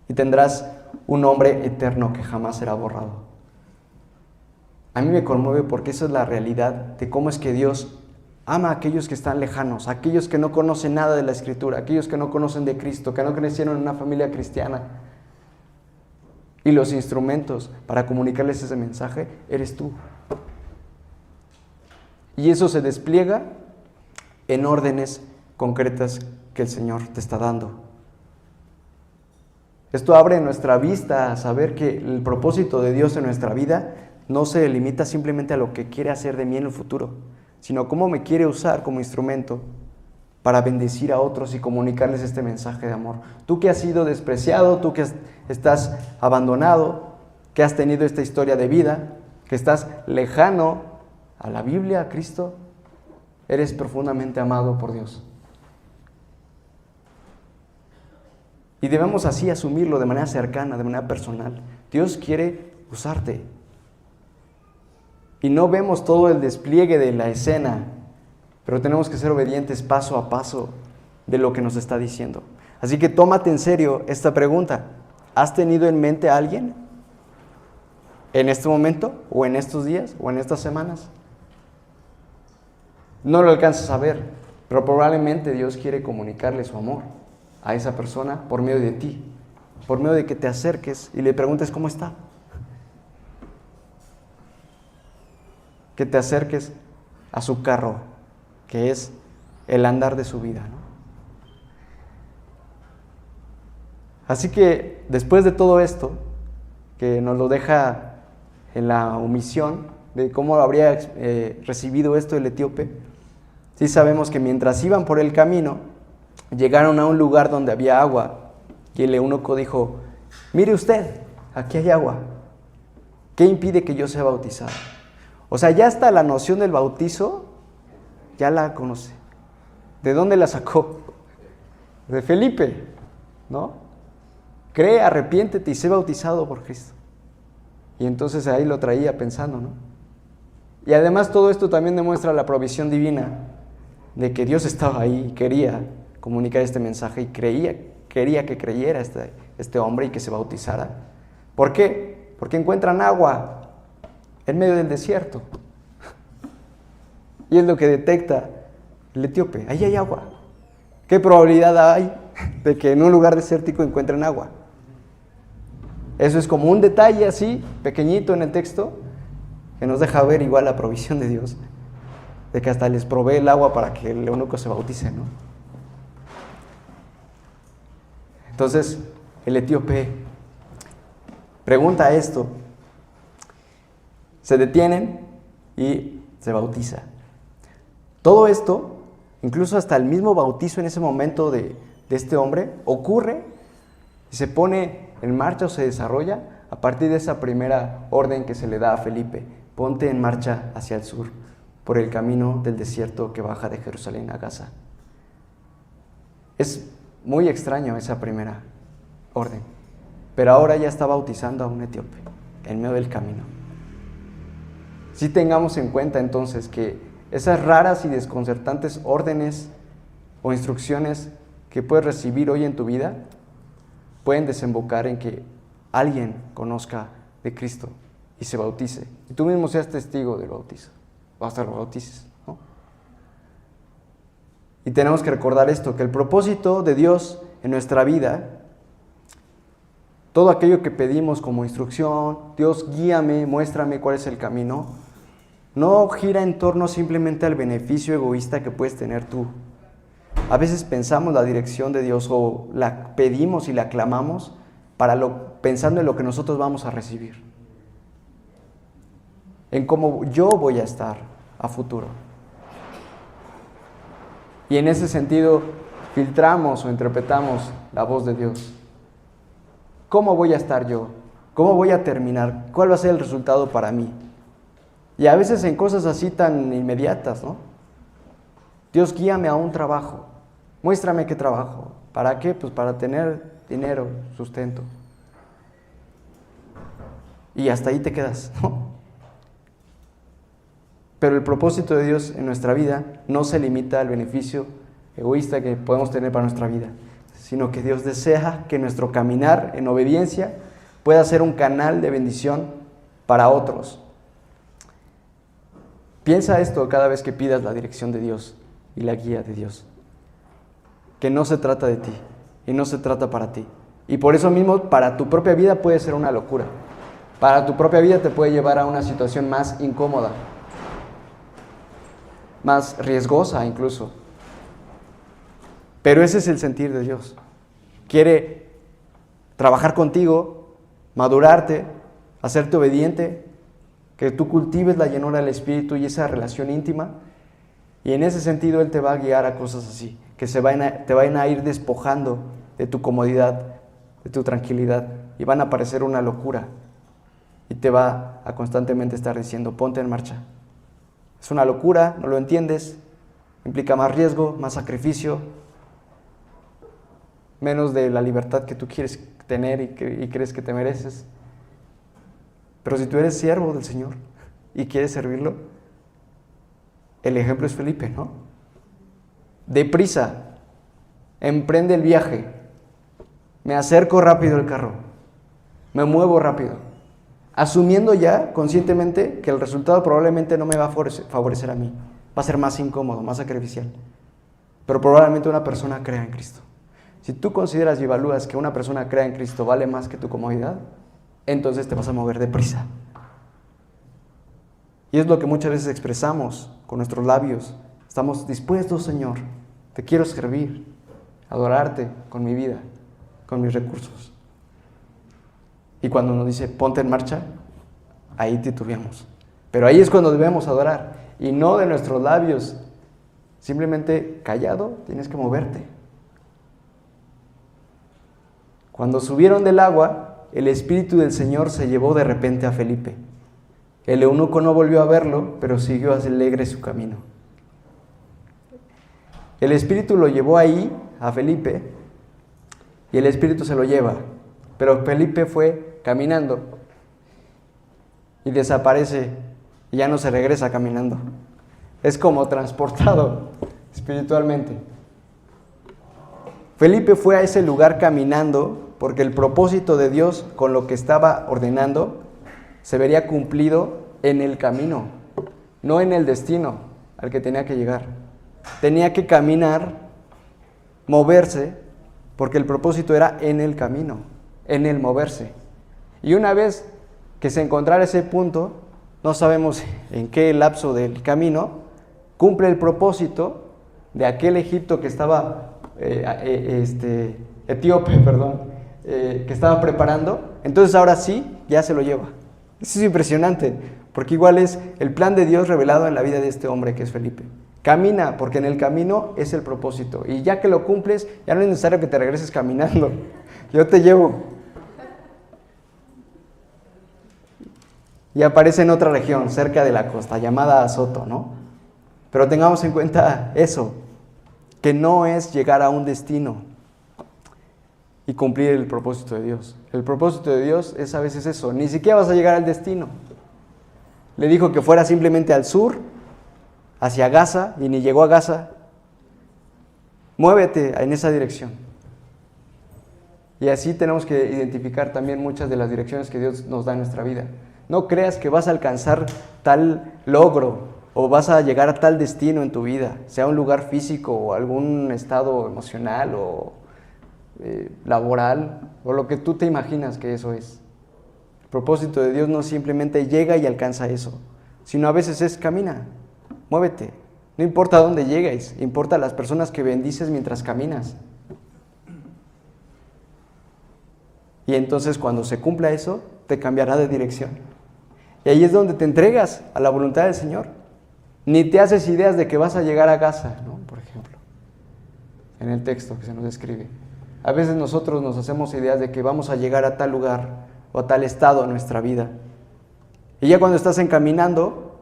Y tendrás un nombre eterno que jamás será borrado. A mí me conmueve porque esa es la realidad de cómo es que Dios ama a aquellos que están lejanos, a aquellos que no conocen nada de la Escritura, a aquellos que no conocen de Cristo, que no crecieron en una familia cristiana. Y los instrumentos para comunicarles ese mensaje eres tú. Y eso se despliega en órdenes concretas que el Señor te está dando. Esto abre nuestra vista a saber que el propósito de Dios en nuestra vida no se limita simplemente a lo que quiere hacer de mí en el futuro, sino cómo me quiere usar como instrumento para bendecir a otros y comunicarles este mensaje de amor. Tú que has sido despreciado, tú que estás abandonado, que has tenido esta historia de vida, que estás lejano a la Biblia, a Cristo, eres profundamente amado por Dios. Y debemos así asumirlo de manera cercana, de manera personal. Dios quiere usarte. Y no vemos todo el despliegue de la escena, pero tenemos que ser obedientes paso a paso de lo que nos está diciendo. Así que tómate en serio esta pregunta. ¿Has tenido en mente a alguien en este momento, o en estos días, o en estas semanas? No lo alcanzas a ver, pero probablemente Dios quiere comunicarle su amor a esa persona por medio de ti, por medio de que te acerques y le preguntes cómo está. Que te acerques a su carro, que es el andar de su vida, ¿no? Así que después de todo esto, que nos lo deja en la omisión de cómo habría recibido esto el etíope, sí sabemos que mientras iban por el camino, llegaron a un lugar donde había agua, y el eunuco dijo: mire usted, aquí hay agua, ¿qué impide que yo sea bautizado? O sea, ya hasta la noción del bautizo, ya la conoce. ¿De dónde la sacó? De Felipe, ¿no? Cree, arrepiéntete y sé bautizado por Cristo. Y entonces ahí lo traía pensando, ¿no? Y además todo esto también demuestra la provisión divina, de que Dios estaba ahí y quería comunicar este mensaje y quería que creyera este hombre y que se bautizara. ¿Por qué? Porque encuentran agua en medio del desierto. Y es lo que detecta el etíope. Ahí hay agua. ¿Qué probabilidad hay de que en un lugar desértico encuentren agua? Eso es como un detalle así, pequeñito en el texto, que nos deja ver igual la provisión de Dios, de que hasta les provee el agua para que el eunuco se bautice, ¿no? Entonces, el etíope pregunta esto, se detienen y se bautiza. Todo esto, incluso hasta el mismo bautizo en ese momento de este hombre, ocurre y se pone en marcha o se desarrolla a partir de esa primera orden que se le da a Felipe: ponte en marcha hacia el sur, por el camino del desierto que baja de Jerusalén a Gaza. Es muy extraño esa primera orden, pero ahora ya está bautizando a un etíope en medio del camino. Sí tengamos en cuenta entonces que esas raras y desconcertantes órdenes o instrucciones que puedes recibir hoy en tu vida pueden desembocar en que alguien conozca de Cristo y se bautice, y tú mismo seas testigo del bautizo, o hasta lo bautices, ¿no? Y tenemos que recordar esto, que el propósito de Dios en nuestra vida, todo aquello que pedimos como instrucción, Dios guíame, muéstrame cuál es el camino, no gira en torno simplemente al beneficio egoísta que puedes tener tú. A veces pensamos la dirección de Dios o la pedimos y la clamamos pensando en lo que nosotros vamos a recibir, en cómo yo voy a estar a futuro. Y en ese sentido filtramos o interpretamos la voz de Dios. ¿Cómo voy a estar yo? ¿Cómo voy a terminar? ¿Cuál va a ser el resultado para mí? Y a veces en cosas así tan inmediatas, ¿no? Dios, guíame a un trabajo. Muéstrame qué trabajo. ¿Para qué? Pues para tener dinero, sustento. Y hasta ahí te quedas, ¿no? Pero el propósito de Dios en nuestra vida no se limita al beneficio egoísta que podemos tener para nuestra vida, sino que Dios desea que nuestro caminar en obediencia pueda ser un canal de bendición para otros. Piensa esto cada vez que pidas la dirección de Dios y la guía de Dios. Que no se trata de ti y no se trata para ti. Y por eso mismo, para tu propia vida puede ser una locura. Para tu propia vida te puede llevar a una situación más incómoda, más riesgosa incluso. Pero ese es el sentir de Dios. Quiere trabajar contigo, madurarte, hacerte obediente, que tú cultives la llenura del Espíritu y esa relación íntima. Y en ese sentido Él te va a guiar a cosas así, que te van a ir despojando de tu comodidad, de tu tranquilidad, y van a parecer una locura. Y te va a constantemente estar diciendo, ponte en marcha. Es una locura, no lo entiendes, implica más riesgo, más sacrificio, menos de la libertad que tú quieres tener y crees que te mereces. Pero si tú eres siervo del Señor y quieres servirlo, el ejemplo es Felipe, ¿no? Deprisa, emprende el viaje, me acerco rápido al carro, me muevo rápido, asumiendo ya conscientemente que el resultado probablemente no me va a favorecer a mí, va a ser más incómodo, más sacrificial, pero probablemente una persona crea en Cristo. Si tú consideras y evalúas que una persona crea en Cristo vale más que tu comodidad, entonces te vas a mover deprisa. Y es lo que muchas veces expresamos con nuestros labios. Estamos dispuestos, Señor, te quiero servir, adorarte con mi vida, con mis recursos. Y cuando nos dice, ponte en marcha, ahí titubeamos. Pero ahí es cuando debemos adorar, y no de nuestros labios. Simplemente callado, tienes que moverte. Cuando subieron del agua, el Espíritu del Señor se llevó de repente a Felipe. El eunuco no volvió a verlo, pero siguió alegre su camino. El Espíritu lo llevó ahí, a Felipe, y el Espíritu se lo lleva. Pero Felipe fue caminando y desaparece y ya no se regresa caminando. Es como transportado espiritualmente. Felipe fue a ese lugar caminando porque el propósito de Dios con lo que estaba ordenando se vería cumplido en el camino, no en el destino al que tenía que llegar. Tenía que caminar, moverse, porque el propósito era en el camino, en el moverse. Y una vez que se encontrara ese punto, no sabemos en qué lapso del camino, cumple el propósito de aquel Egipto que estaba, etíope, que estaba preparando. Entonces ahora sí, ya se lo lleva. Eso es impresionante, porque igual es el plan de Dios revelado en la vida de este hombre que es Felipe. Camina, porque en el camino es el propósito. Y ya que lo cumples, ya no es necesario que te regreses caminando. Yo te llevo. Y aparece en otra región, cerca de la costa, llamada Azoto, ¿no? Pero tengamos en cuenta eso, que no es llegar a un destino y cumplir el propósito de Dios. El propósito de Dios es a veces eso, ni siquiera vas a llegar al destino. Le dijo que fuera simplemente al sur, hacia Gaza, y ni llegó a Gaza. Muévete en esa dirección. Y así tenemos que identificar también muchas de las direcciones que Dios nos da en nuestra vida. No creas que vas a alcanzar tal logro o vas a llegar a tal destino en tu vida, sea un lugar físico o algún estado emocional o laboral o lo que tú te imaginas que eso es. El propósito de Dios no simplemente llega y alcanza eso, sino a veces es camina, muévete. No importa dónde llegues, importa las personas que bendices mientras caminas. Y entonces cuando se cumpla eso, te cambiará de dirección. Y ahí es donde te entregas a la voluntad del Señor. Ni te haces ideas de que vas a llegar a Gaza, ¿no? Por ejemplo, en el texto que se nos describe. A veces nosotros nos hacemos ideas de que vamos a llegar a tal lugar o a tal estado en nuestra vida. Y ya cuando estás encaminando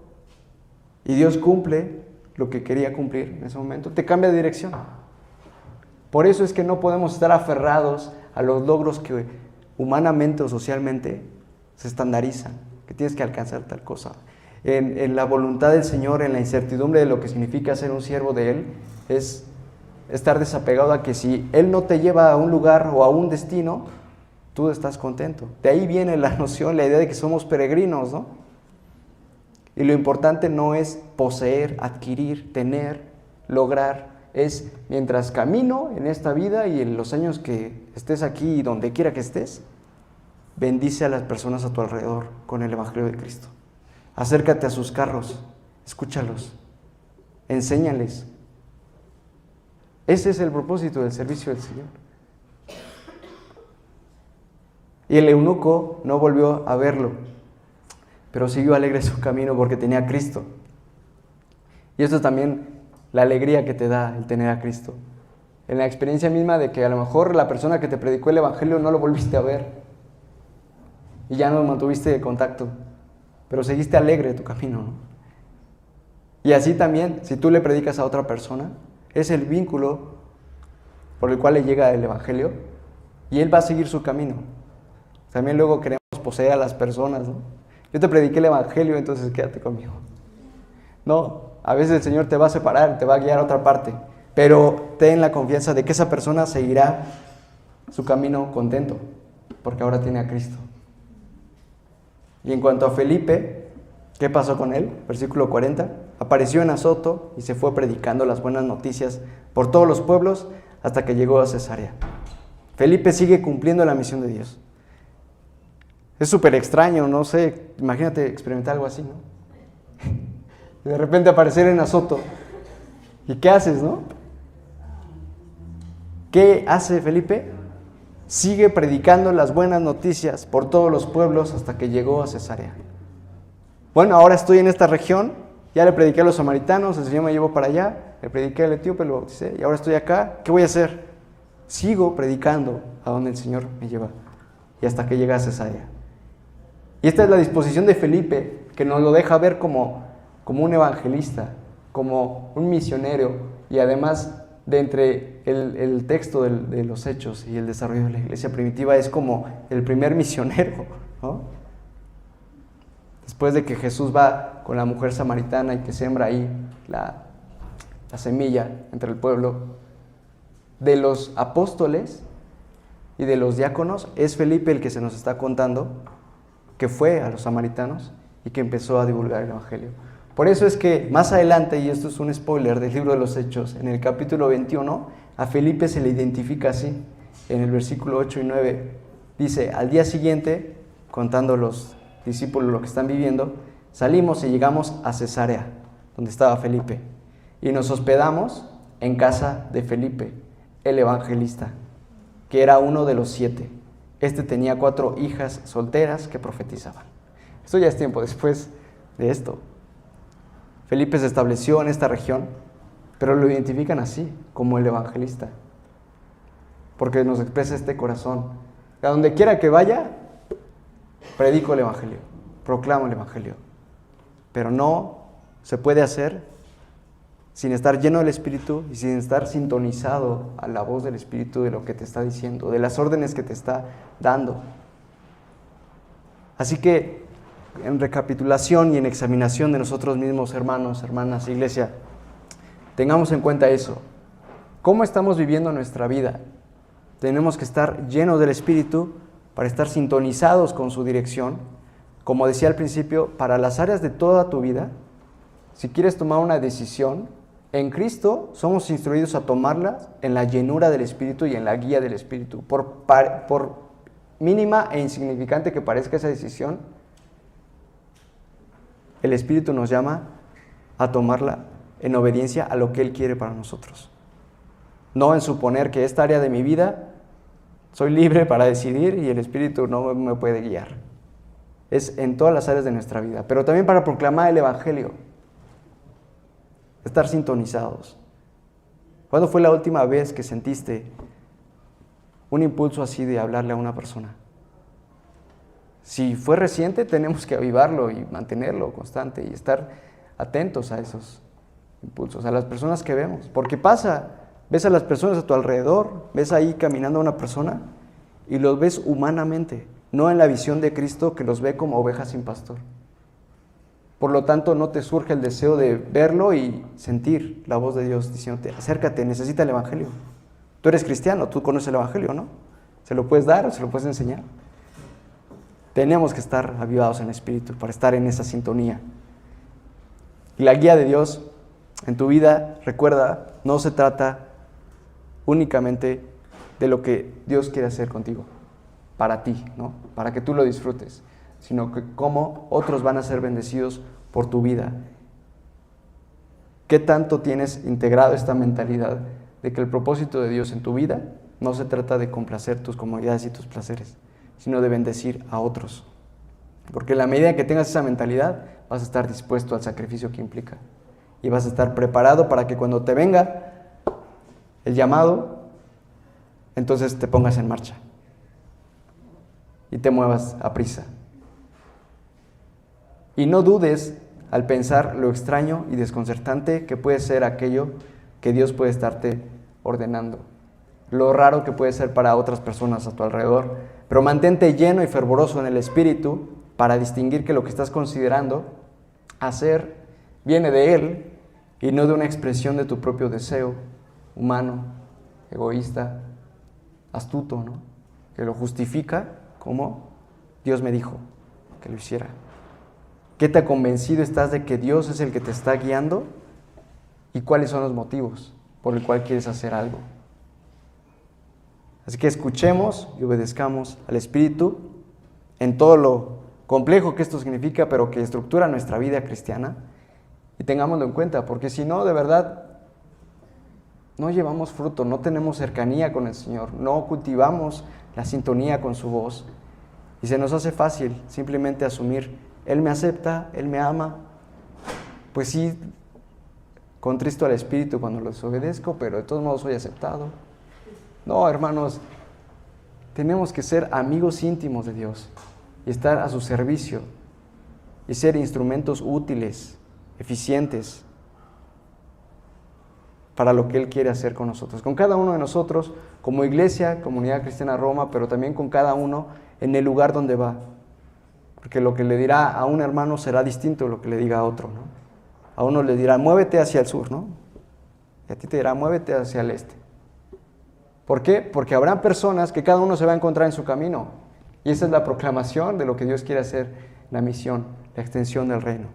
y Dios cumple lo que quería cumplir en ese momento, te cambia de dirección. Por eso es que no podemos estar aferrados a los logros que humanamente o socialmente se estandarizan, que tienes que alcanzar tal cosa. En la voluntad del Señor, en la incertidumbre de lo que significa ser un siervo de Él, es estar desapegado a que si Él no te lleva a un lugar o a un destino, tú estás contento. De ahí viene la noción, la idea de que somos peregrinos, ¿no? Y lo importante no es poseer, adquirir, tener, lograr. Es mientras camino en esta vida y en los años que estés aquí y donde quiera que estés, bendice a las personas a tu alrededor con el Evangelio de Cristo. Acércate a sus carros, escúchalos, enséñales. Ese es el propósito del servicio del Señor. Y el eunuco no volvió a verlo, pero siguió alegre su camino porque tenía a Cristo. Y esto es también la alegría que te da el tener a Cristo. En la experiencia misma de que a lo mejor la persona que te predicó el Evangelio no lo volviste a ver y ya no mantuviste de contacto, pero seguiste alegre tu camino, ¿no? Y así también, si tú le predicas a otra persona, es el vínculo por el cual le llega el Evangelio y él va a seguir su camino. También luego queremos poseer a las personas, ¿no? Yo te prediqué el Evangelio, entonces quédate conmigo. No, a veces el Señor te va a separar, te va a guiar a otra parte, pero ten la confianza de que esa persona seguirá su camino contento, porque ahora tiene a Cristo. Y en cuanto a Felipe, ¿qué pasó con él? Versículo 40, apareció en Azoto y se fue predicando las buenas noticias por todos los pueblos hasta que llegó a Cesarea. Felipe sigue cumpliendo la misión de Dios. Es súper extraño, no sé, imagínate experimentar algo así, ¿no? De repente aparecer en Azoto. ¿Y qué haces, no? ¿Qué hace Felipe? Sigue predicando las buenas noticias por todos los pueblos hasta que llegó a Cesarea. Bueno, ahora estoy en esta región, ya le prediqué a los samaritanos, el Señor me llevó para allá, le prediqué al etíope, lo bauticé, y ahora estoy acá, ¿qué voy a hacer? Sigo predicando a donde el Señor me lleva, y hasta que llega a Cesarea. Y esta es la disposición de Felipe, que nos lo deja ver como un evangelista, como un misionero, y además de entre el texto de los Hechos y el desarrollo de la iglesia primitiva es como el primer misionero, ¿no? Después de que Jesús va con la mujer samaritana y que siembra ahí la semilla entre el pueblo, de los apóstoles y de los diáconos, es Felipe el que se nos está contando que fue a los samaritanos y que empezó a divulgar el Evangelio. Por eso es que más adelante, y esto es un spoiler del libro de los Hechos, en el capítulo 21, a Felipe se le identifica así, en el versículo 8 y 9, dice, al día siguiente, contando los discípulos lo que están viviendo, salimos y llegamos a Cesarea, donde estaba Felipe, y nos hospedamos en casa de Felipe, el evangelista, que era uno de los 7. Este tenía 4 hijas solteras que profetizaban. Esto ya es tiempo después de esto. Felipe se estableció en esta región, pero lo identifican así, como el evangelista, porque nos expresa este corazón. A donde quiera que vaya, predico el Evangelio, proclamo el Evangelio, pero no se puede hacer sin estar lleno del Espíritu y sin estar sintonizado a la voz del Espíritu de lo que te está diciendo, de las órdenes que te está dando. Así que, en recapitulación y en examinación de nosotros mismos, hermanos, hermanas, iglesia, tengamos en cuenta eso. ¿Cómo estamos viviendo nuestra vida? Tenemos que estar llenos del Espíritu para estar sintonizados con su dirección. Como decía al principio, para las áreas de toda tu vida, si quieres tomar una decisión, en Cristo somos instruidos a tomarla en la llenura del Espíritu y en la guía del Espíritu. Por mínima e insignificante que parezca esa decisión, el Espíritu nos llama a tomarla en obediencia a lo que Él quiere para nosotros. No en suponer que esta área de mi vida soy libre para decidir y el Espíritu no me puede guiar. Es en todas las áreas de nuestra vida, pero también para proclamar el Evangelio. Estar sintonizados. ¿Cuándo fue la última vez que sentiste un impulso así de hablarle a una persona? Si fue reciente, tenemos que avivarlo y mantenerlo constante y estar atentos a esos impulsos, a las personas que vemos. Porque pasa, ves a las personas a tu alrededor, ves ahí caminando a una persona y los ves humanamente, no en la visión de Cristo que los ve como ovejas sin pastor. Por lo tanto, no te surge el deseo de verlo y sentir la voz de Dios diciéndote, acércate, necesita el Evangelio. Tú eres cristiano, tú conoces el Evangelio, ¿no? ¿Se lo puedes dar o se lo puedes enseñar? Tenemos que estar avivados en el Espíritu para estar en esa sintonía. Y la guía de Dios en tu vida, recuerda, no se trata únicamente de lo que Dios quiere hacer contigo, para ti, ¿no? Para que tú lo disfrutes, sino que cómo otros van a ser bendecidos por tu vida. ¿Qué tanto tienes integrado esta mentalidad de que el propósito de Dios en tu vida no se trata de complacer tus comodidades y tus placeres, sino de bendecir a otros? Porque en la medida que tengas esa mentalidad, vas a estar dispuesto al sacrificio que implica. Y vas a estar preparado para que cuando te venga el llamado, entonces te pongas en marcha. Y te muevas a prisa. Y no dudes al pensar lo extraño y desconcertante que puede ser aquello que Dios puede estarte ordenando. Lo raro que puede ser para otras personas a tu alrededor. Pero mantente lleno y fervoroso en el Espíritu para distinguir que lo que estás considerando hacer viene de Él y no de una expresión de tu propio deseo humano, egoísta, astuto, ¿no? Que lo justifica como Dios me dijo que lo hiciera. ¿Qué tan convencido estás de que Dios es el que te está guiando? ¿Y cuáles son los motivos por el cual quieres hacer algo? Así que escuchemos y obedezcamos al Espíritu en todo lo complejo que esto significa, pero que estructura nuestra vida cristiana, y tengámoslo en cuenta, porque si no, de verdad, no llevamos fruto, no tenemos cercanía con el Señor, no cultivamos la sintonía con su voz, y se nos hace fácil simplemente asumir, Él me acepta, Él me ama, pues sí, contristo al Espíritu cuando lo desobedezco, pero de todos modos soy aceptado. No, hermanos, tenemos que ser amigos íntimos de Dios y estar a su servicio y ser instrumentos útiles, eficientes para lo que Él quiere hacer con nosotros, con cada uno de nosotros, como iglesia, Comunidad Cristiana Roma, pero también con cada uno en el lugar donde va, porque lo que le dirá a un hermano será distinto de lo que le diga a otro, ¿no? A uno le dirá, muévete hacia el sur, ¿no? Y a ti te dirá, muévete hacia el este. ¿Por qué? Porque habrá personas que cada uno se va a encontrar en su camino, y esa es la proclamación de lo que Dios quiere hacer, la misión, la extensión del reino,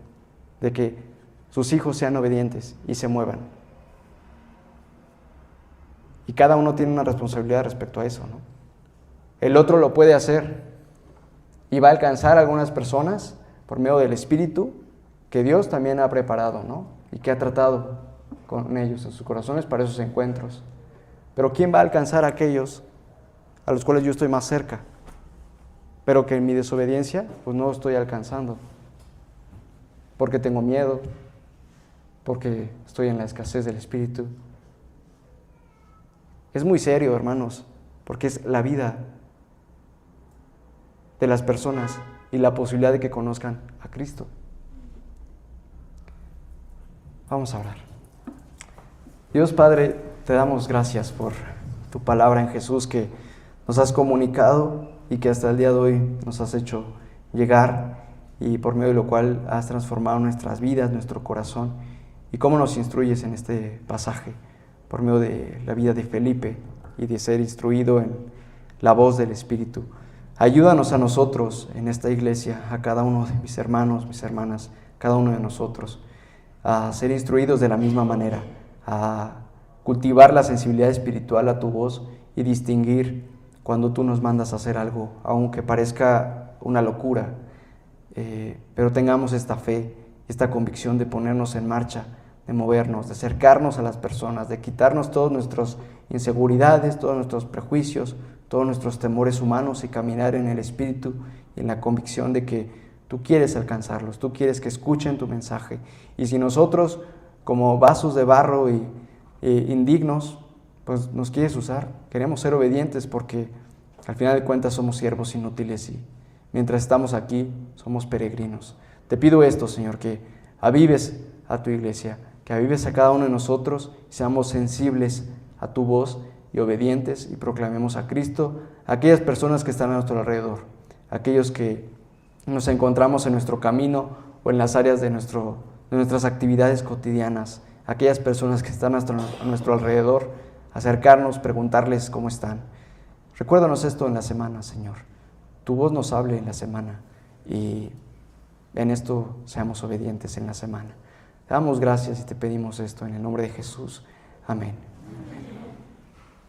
de que sus hijos sean obedientes y se muevan. Y cada uno tiene una responsabilidad respecto a eso, ¿no? El otro lo puede hacer y va a alcanzar a algunas personas por medio del Espíritu que Dios también ha preparado, ¿no? Y que ha tratado con ellos en sus corazones para esos encuentros. Pero ¿quién va a alcanzar a aquellos a los cuales yo estoy más cerca? Pero que en mi desobediencia pues no estoy alcanzando. Porque tengo miedo, porque estoy en la escasez del Espíritu. Es muy serio, hermanos, porque es la vida de las personas y la posibilidad de que conozcan a Cristo. Vamos a orar. Dios Padre, te damos gracias por tu palabra en Jesús que nos has comunicado y que hasta el día de hoy nos has hecho llegar y por medio de lo cual has transformado nuestras vidas, nuestro corazón, y cómo nos instruyes en este pasaje por medio de la vida de Felipe y de ser instruido en la voz del Espíritu. Ayúdanos a nosotros en esta iglesia, a cada uno de mis hermanos, mis hermanas, cada uno de nosotros, a ser instruidos de la misma manera, a cultivar la sensibilidad espiritual a tu voz y distinguir cuando tú nos mandas a hacer algo, aunque parezca una locura, pero tengamos esta fe, esta convicción de ponernos en marcha, de movernos, de acercarnos a las personas, de quitarnos todas nuestras inseguridades, todos nuestros prejuicios, todos nuestros temores humanos y caminar en el Espíritu y en la convicción de que tú quieres alcanzarlos, tú quieres que escuchen tu mensaje. Y si nosotros, como vasos de barro y indignos, pues nos quieres usar, queremos ser obedientes porque al final de cuentas somos siervos inútiles y mientras estamos aquí somos peregrinos. Te pido esto, Señor, que avives a tu iglesia, que avives a cada uno de nosotros y seamos sensibles a tu voz y obedientes y proclamemos a Cristo a aquellas personas que están a nuestro alrededor, aquellos que nos encontramos en nuestro camino o en las áreas de nuestras actividades cotidianas, aquellas personas que están a nuestro alrededor, acercarnos, preguntarles cómo están. Recuérdanos esto en la semana, Señor. Tu voz nos hable en la semana y en esto seamos obedientes en la semana. Te damos gracias y te pedimos esto en el nombre de Jesús. Amén.